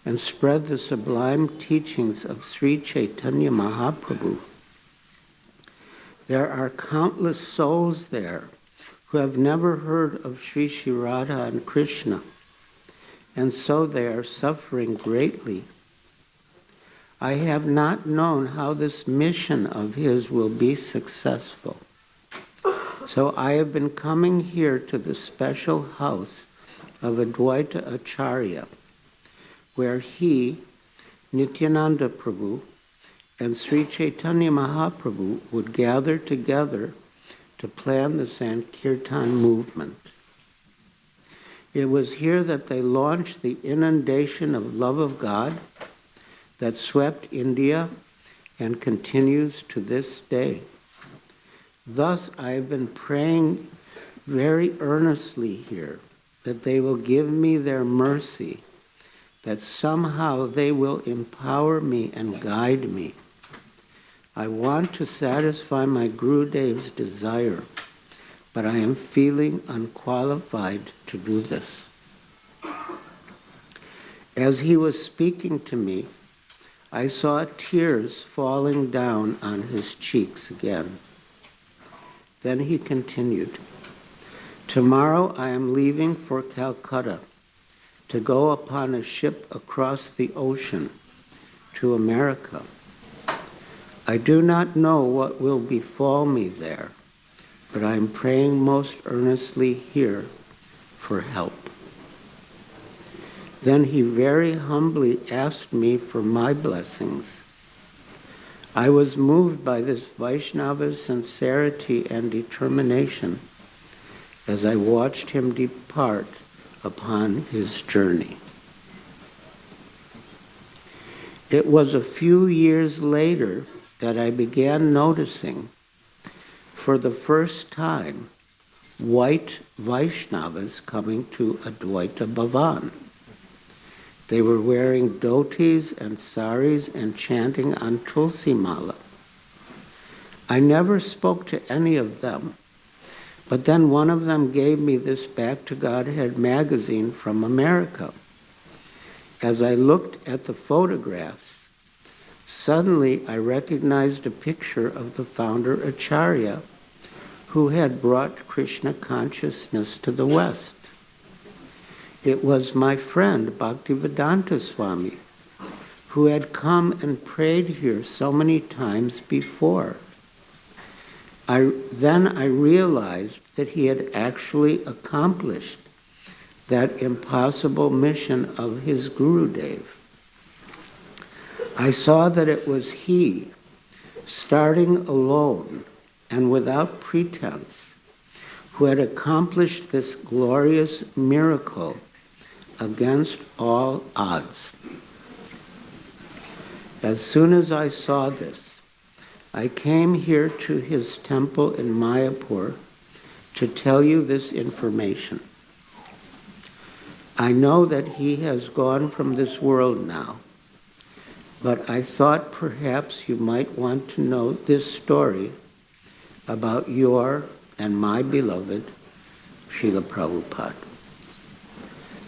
and spread the sublime teachings of Sri Chaitanya Mahaprabhu. There are countless souls there who have never heard of Sri Sri Radha and Krishna, and so they are suffering greatly. I have not known how this mission of his will be successful. So I have been coming here to the special house of Advaita Acharya, where he, Nityananda Prabhu, and Sri Chaitanya Mahaprabhu would gather together to plan the Sankirtan movement. It was here that they launched the inundation of love of God that swept India and continues to this day. Thus, I have been praying very earnestly here that they will give me their mercy, that somehow they will empower me and guide me. I want to satisfy my Gurudev's desire, but I am feeling unqualified to do this. As he was speaking to me, I saw tears falling down on his cheeks again. Then he continued, "Tomorrow I am leaving for Calcutta to go upon a ship across the ocean to America. I do not know what will befall me there, but I am praying most earnestly here for help." Then he very humbly asked me for my blessings. I was moved by this Vaishnava's sincerity and determination as I watched him depart upon his journey. It was a few years later that I began noticing, for the first time, white Vaishnavas coming to Advaita Bhavan. They were wearing dhotis and saris and chanting on Tulsi Mala. I never spoke to any of them, but then one of them gave me this Back to Godhead magazine from America. As I looked at the photographs, suddenly I recognized a picture of the founder Acharya, who had brought Krishna consciousness to the West. It was my friend Bhaktivedanta Swami, who had come and prayed here so many times before. then I realized that he had actually accomplished that impossible mission of his Gurudev. I saw that it was he, starting alone and without pretense, who had accomplished this glorious miracle against all odds. As soon as I saw this, I came here to his temple in Mayapur to tell you this information. I know that he has gone from this world now, but I thought perhaps you might want to know this story about your and my beloved Srila Prabhupada.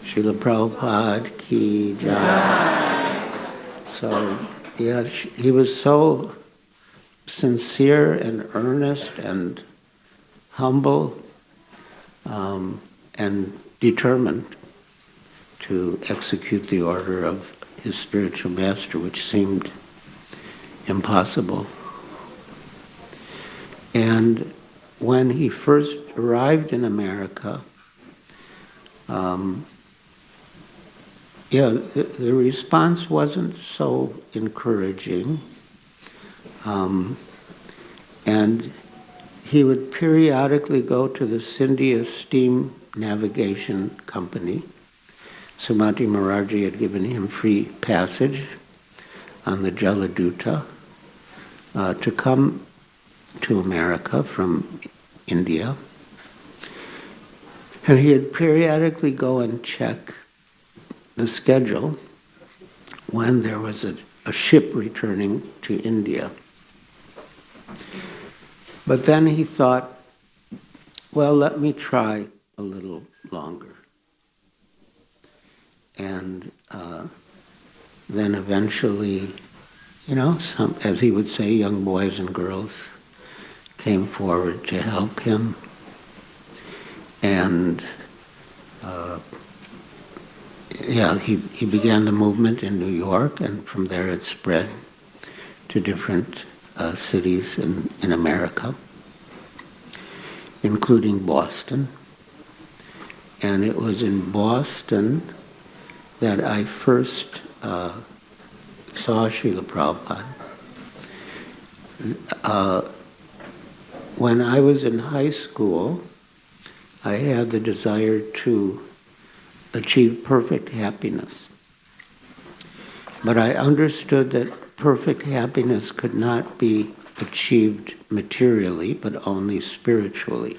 Srila Prabhupada ki jai. So, yeah, he was so sincere and earnest and humble and determined to execute the order of his spiritual master, which seemed impossible. And when he first arrived in America, the response wasn't so encouraging. And he would periodically go to the Scindia Steam Navigation Company. Srimati Maraji had given him free passage on the Jaladuta to come to America from India. And he'd periodically go and check the schedule when there was a ship returning to India. But then he thought, well, let me try a little longer. And then eventually, some, as he would say, young boys and girls came forward to help him. And he began the movement in New York, and from there it spread to different cities in America, including Boston. And it was in Boston that I first saw Srila Prabhupada. When I was in high school, I had the desire to achieve perfect happiness. But I understood that perfect happiness could not be achieved materially, but only spiritually.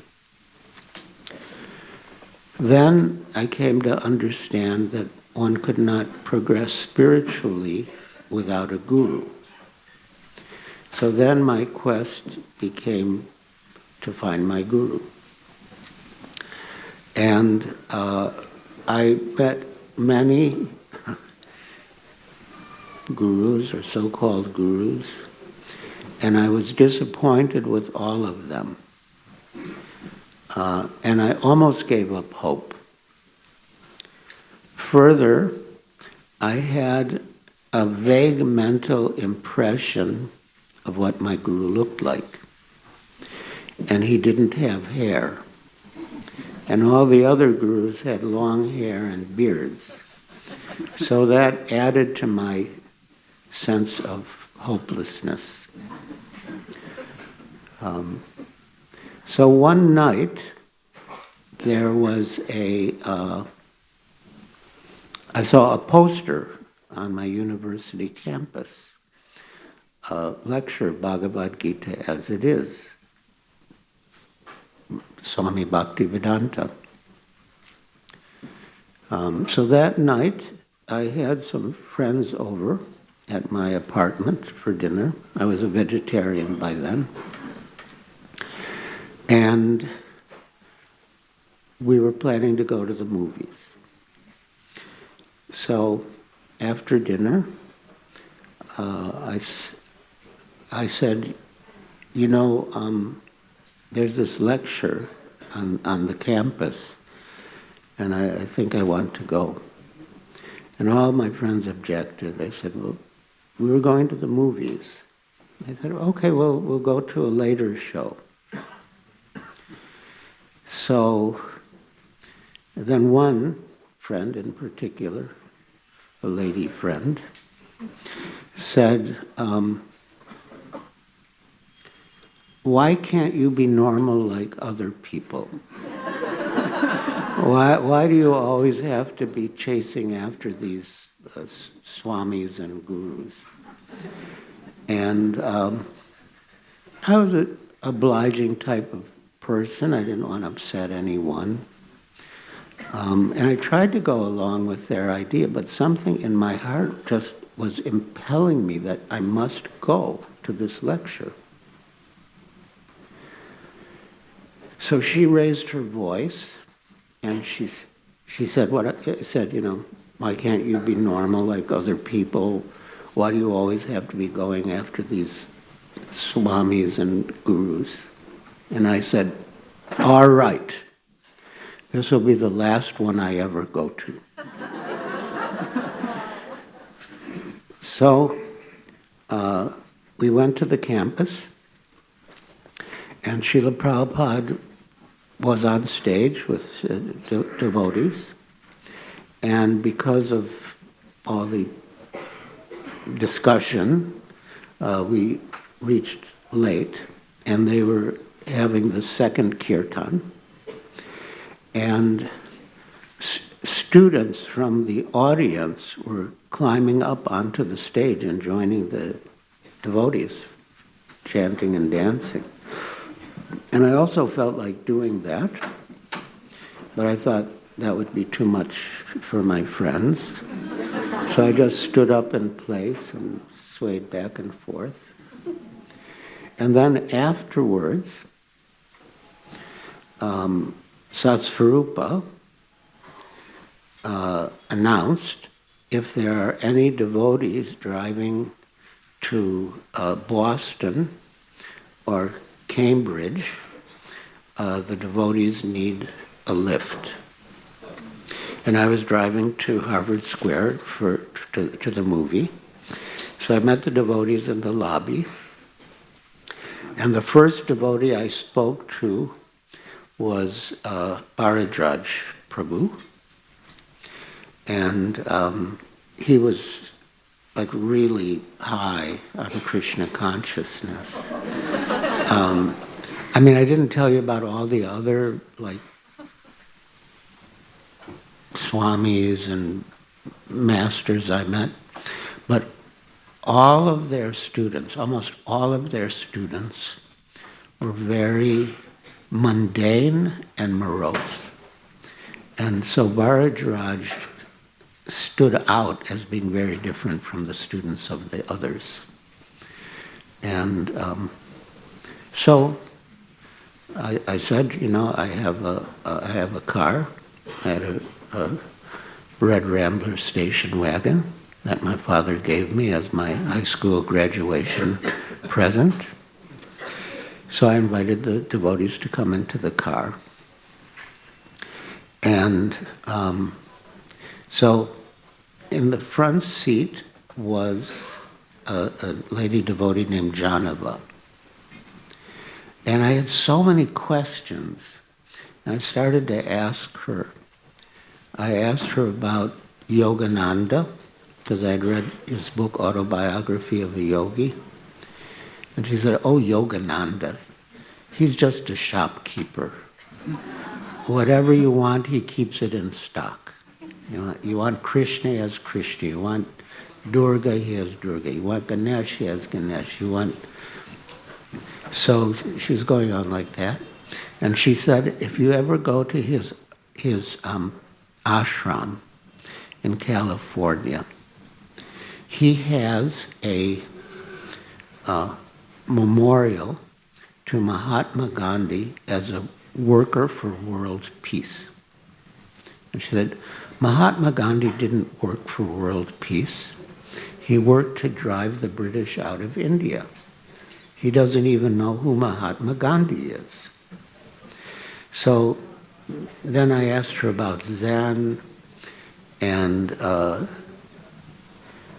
Then I came to understand that one could not progress spiritually without a guru. So then my quest became to find my guru. And I met many gurus or so-called gurus, and I was disappointed with all of them. And I almost gave up hope. Further, I had a vague mental impression of what my guru looked like. And he didn't have hair. And all the other gurus had long hair and beards. So that added to my sense of hopelessness. So one night, there was I saw a poster on my university campus, a lecture, Bhagavad Gita as it is, Swami Bhaktivedanta. So that night, I had some friends over at my apartment for dinner. I was a vegetarian by then. And we were planning to go to the movies. So after dinner, I said, there's this lecture on the campus, and I think I want to go. And all my friends objected. They said, well, we were going to the movies. I said, okay, well, we'll go to a later show. So then one friend in particular, a lady friend, said, why can't you be normal like other people? Why do you always have to be chasing after these swamis and gurus? And I was an obliging type of person. I didn't want to upset anyone. And I tried to go along with their idea, but something in my heart just was impelling me that I must go to this lecture. So she raised her voice, and she said, why can't you be normal like other people? Why do you always have to be going after these swamis and gurus? And I said, all right, this will be the last one I ever go to. So we went to the campus, and Srila Prabhupada was on stage with devotees, and because of all the discussion, we reached late, and they were having the second kirtan, and students from the audience were climbing up onto the stage and joining the devotees, chanting and dancing. And I also felt like doing that, but I thought that would be too much for my friends. So I just stood up in place and swayed back and forth. And then afterwards, Satsvarupa announced if there are any devotees driving to Boston or Cambridge, the devotees need a lift. And I was driving to Harvard Square to the movie. So I met the devotees in the lobby. And the first devotee I spoke to was Giriraj Prabhu. And he was like really high on Krishna consciousness. I mean, I didn't tell you about all the other like swamis and masters I met, but all of their students, almost all of their students, were very mundane and morose. And so Giriraj stood out as being very different from the students of the others. And so I said, I have a car. I had a Red Rambler station wagon that my father gave me as my high school graduation present. So I invited the devotees to come into the car. And so in the front seat was a lady devotee named Janava. And I had so many questions. And I started to ask her. I asked her about Yogananda, because I had read his book, Autobiography of a Yogi. And she said, oh, Yogananda, he's just a shopkeeper. Whatever you want, he keeps it in stock. You want Krishna, he has Krishna. You want Durga, he has Durga. You want Ganesh, he has Ganesh. You want... So she was going on like that. And she said, if you ever go to his ashram in California, he has a memorial to Mahatma Gandhi as a worker for world peace. And she said, Mahatma Gandhi didn't work for world peace. He worked to drive the British out of India. He doesn't even know who Mahatma Gandhi is. So then I asked her about Zen, and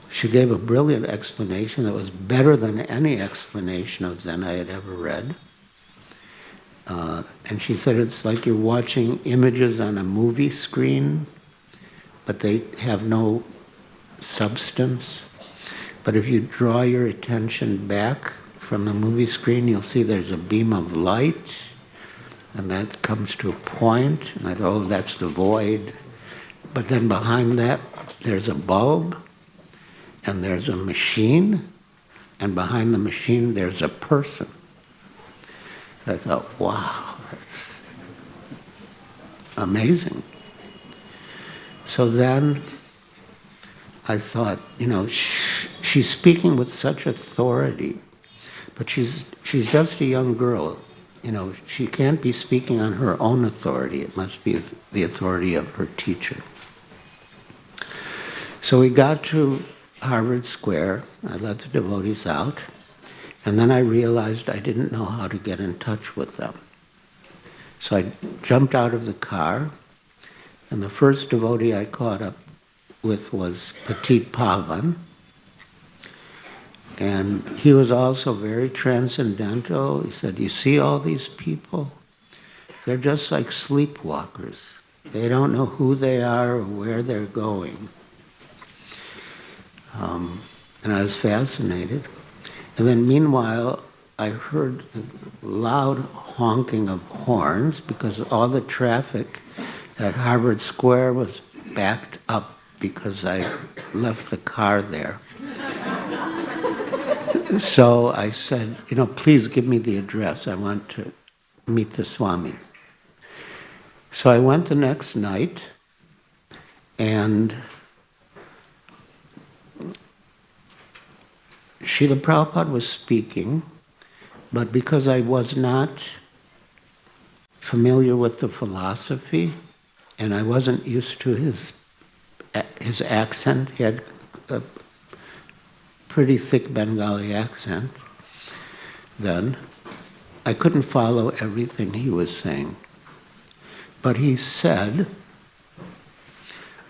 she gave a brilliant explanation that was better than any explanation of Zen I had ever read. And she said it's like you're watching images on a movie screen, but they have no substance. But if you draw your attention back from the movie screen, you'll see there's a beam of light, and that comes to a point, and I thought, oh, that's the void. But then behind that, there's a bulb, and there's a machine, and behind the machine, there's a person. I thought, wow, that's amazing. So then I thought, she's speaking with such authority, but she's just a young girl. She can't be speaking on her own authority. It must be the authority of her teacher. So we got to Harvard Square. I let the devotees out. And then I realized I didn't know how to get in touch with them. So I jumped out of the car, and the first devotee I caught up with was Petit Pavan. And he was also very transcendental. He said, you see all these people? They're just like sleepwalkers. They don't know who they are or where they're going. And I was fascinated. And then meanwhile, I heard the loud honking of horns because all the traffic at Harvard Square was backed up because I left the car there. So I said, please give me the address. I want to meet the Swami. So I went the next night, and Srila Prabhupada was speaking, but because I was not familiar with the philosophy, and I wasn't used to his accent, he had a pretty thick Bengali accent then, I couldn't follow everything he was saying. But he said,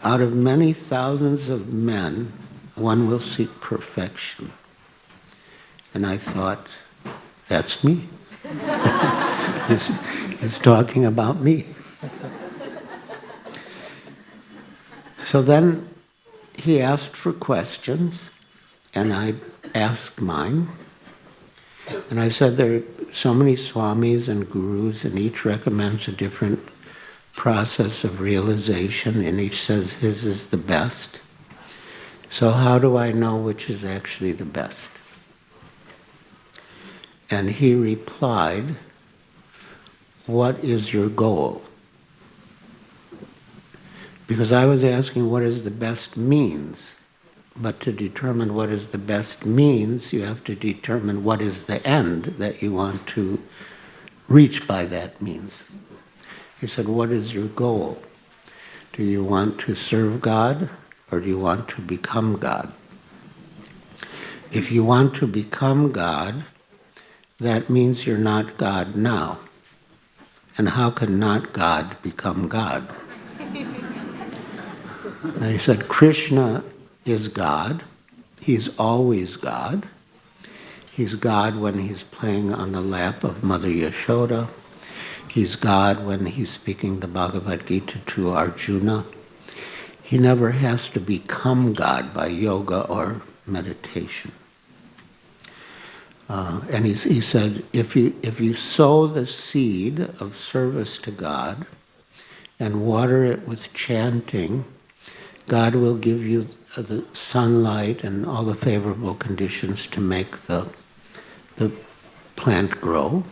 out of many thousands of men, one will seek perfection. And I thought, that's me. He's talking about me. So then he asked for questions, and I asked mine. And I said, there are so many swamis and gurus, and each recommends a different process of realization, and each says his is the best. So how do I know which is actually the best? And he replied, what is your goal? Because I was asking what is the best means. But to determine what is the best means, you have to determine what is the end that you want to reach by that means. He said, what is your goal? Do you want to serve God, or do you want to become God? If you want to become God, that means you're not God now. And how can not God become God? And he said, Krishna is God. He's always God. He's God when he's playing on the lap of Mother Yashoda. He's God when he's speaking the Bhagavad Gita to Arjuna. He never has to become God by yoga or meditation. And he said, if you sow the seed of service to God and water it with chanting, God will give you the sunlight and all the favorable conditions to make the plant grow.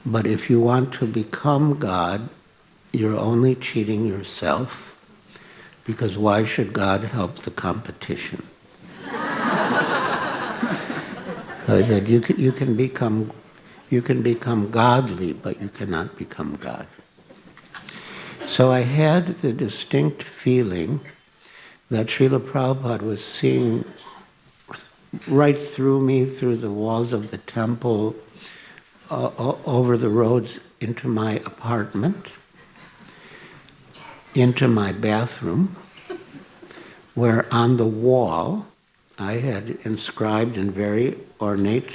But if you want to become God, you're only cheating yourself, because why should God help the competition? I said, you can become godly, but you cannot become God. So I had the distinct feeling that Srila Prabhupada was seeing right through me, through the walls of the temple, over the roads into my apartment, into my bathroom, where on the wall I had inscribed in very ornate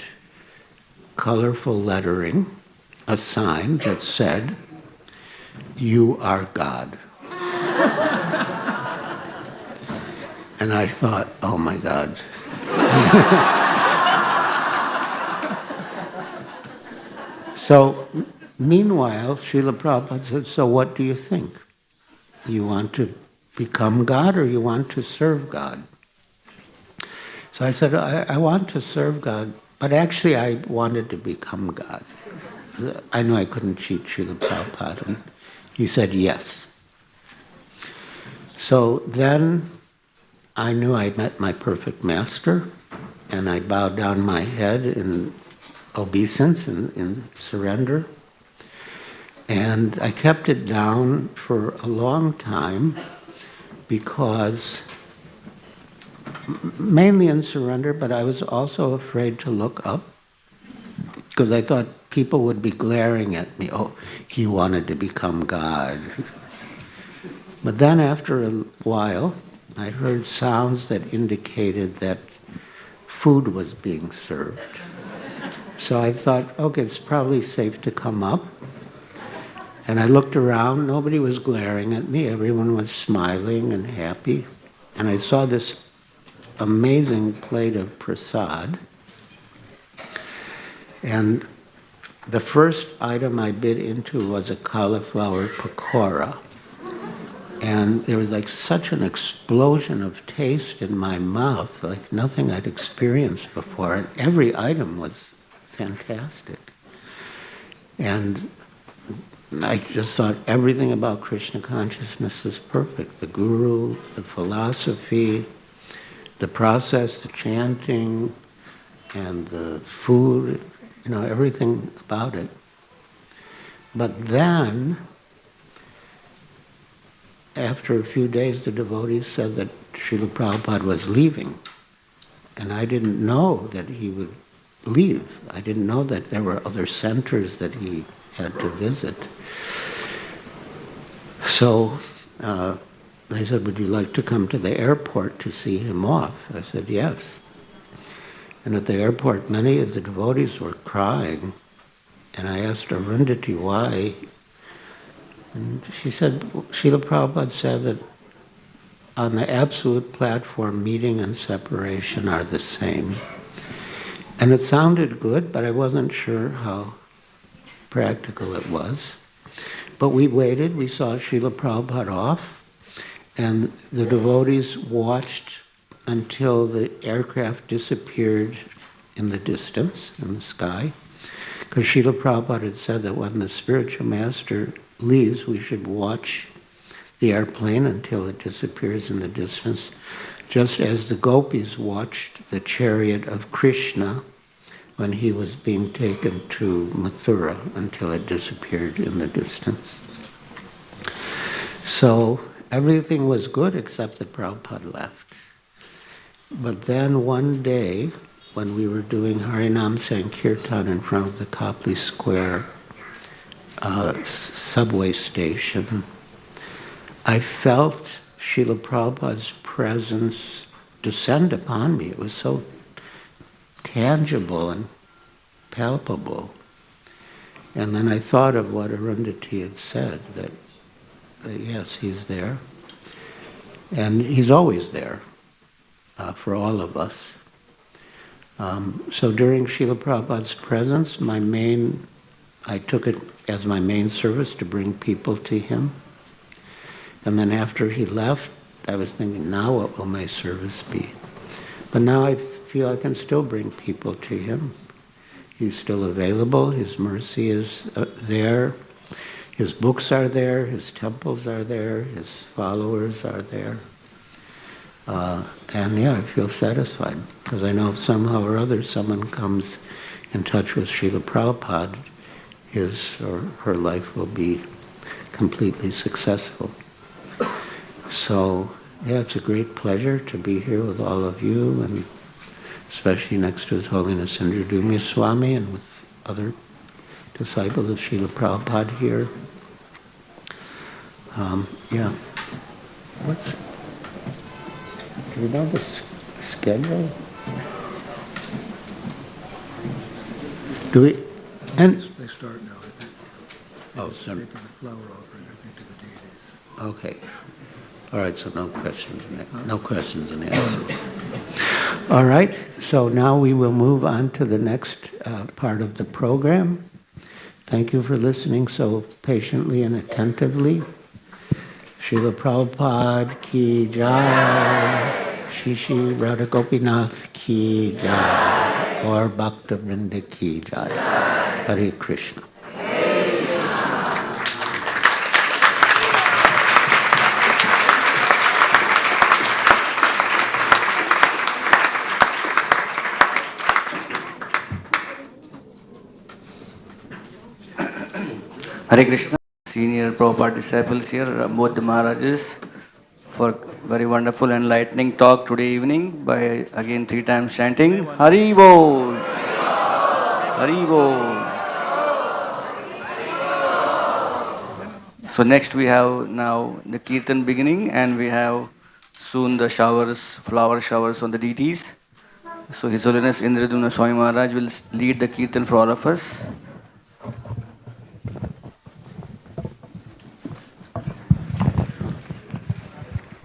colorful lettering, a sign that said, "You are God." And I thought, oh my God. So, meanwhile, Srila Prabhupada said, so what do you think? You want to become God or you want to serve God? So I said, I want to serve God, but actually I wanted to become God. I knew I couldn't cheat Srila Prabhupada, and he said yes. So then I knew I met my perfect master, and I bowed down my head in obeisance, in surrender. And I kept it down for a long time because, mainly in surrender, but I was also afraid to look up because I thought people would be glaring at me. Oh, he wanted to become God. But then after a while, I heard sounds that indicated that food was being served. So I thought, okay, it's probably safe to come up. And I looked around, nobody was glaring at me, everyone was smiling and happy. And I saw this amazing plate of prasad. And the first item I bit into was a cauliflower pakora. And there was like such an explosion of taste in my mouth, like nothing I'd experienced before. And every item was fantastic. And I just thought everything about Krishna consciousness is perfect. The guru, the philosophy, the process, the chanting, and the food, everything about it. But then, after a few days, the devotees said that Srila Prabhupada was leaving. And I didn't know that he would leave. I didn't know that there were other centers that he had to visit. So they said, would you like to come to the airport to see him off? I said, yes. And at the airport, many of the devotees were crying. And I asked Arundhati why. And she said, Srila Prabhupada said that on the absolute platform, meeting and separation are the same. And it sounded good, but I wasn't sure how practical it was. But we waited, we saw Srila Prabhupada off, and the devotees watched until the aircraft disappeared in the distance, in the sky. Because Srila Prabhupada had said that when the spiritual master leaves, we should watch the airplane until it disappears in the distance, just as the gopis watched the chariot of Krishna when he was being taken to Mathura until it disappeared in the distance. So everything was good except that Prabhupada left. But then one day, when we were doing Harinam Sankirtan in front of the Copley Square subway station, I felt Srila Prabhupada's presence descend upon me. It was so tangible and palpable. And then I thought of what Arundhati had said, that yes, he's there. And he's always there for all of us. So during Srila Prabhupada's presence, I took it as my main service to bring people to him. And then after he left, I was thinking, now what will my service be? But now I feel I can still bring people to him. He's still available, his mercy is there, his books are there, his temples are there, his followers are there. And yeah, I feel satisfied, because I know somehow or other someone comes in touch with Srila Prabhupada, his or her life will be completely successful. So, yeah, it's a great pleasure to be here with all of you, and especially next to His Holiness Indradyumna Swami and with other disciples of Srila Prabhupada here. Yeah. Do you know the schedule? Do we? And They start now, I think. oh, so Taking the flower offering, I think, to the deities. okay. All right. So no questions. No questions and answers. All right. So now we will move on to the next part of the program. Thank you for listening so patiently and attentively. Srila Prabhupada ki jai. Shishi Radha Gopinath ki jai. Gaur Bhakta Vrinda ki jai. Hare Krishna. Hare Krishna, senior Prabhupada disciples here, both the Maharajas, for very wonderful enlightening talk today evening by again 3 times chanting Hari Bol, Hari Bol. So next we have now the Kirtan beginning, and we have soon the showers, flower showers on the deities. So His Holiness Indradyumna Swami Maharaj will lead the Kirtan for all of us.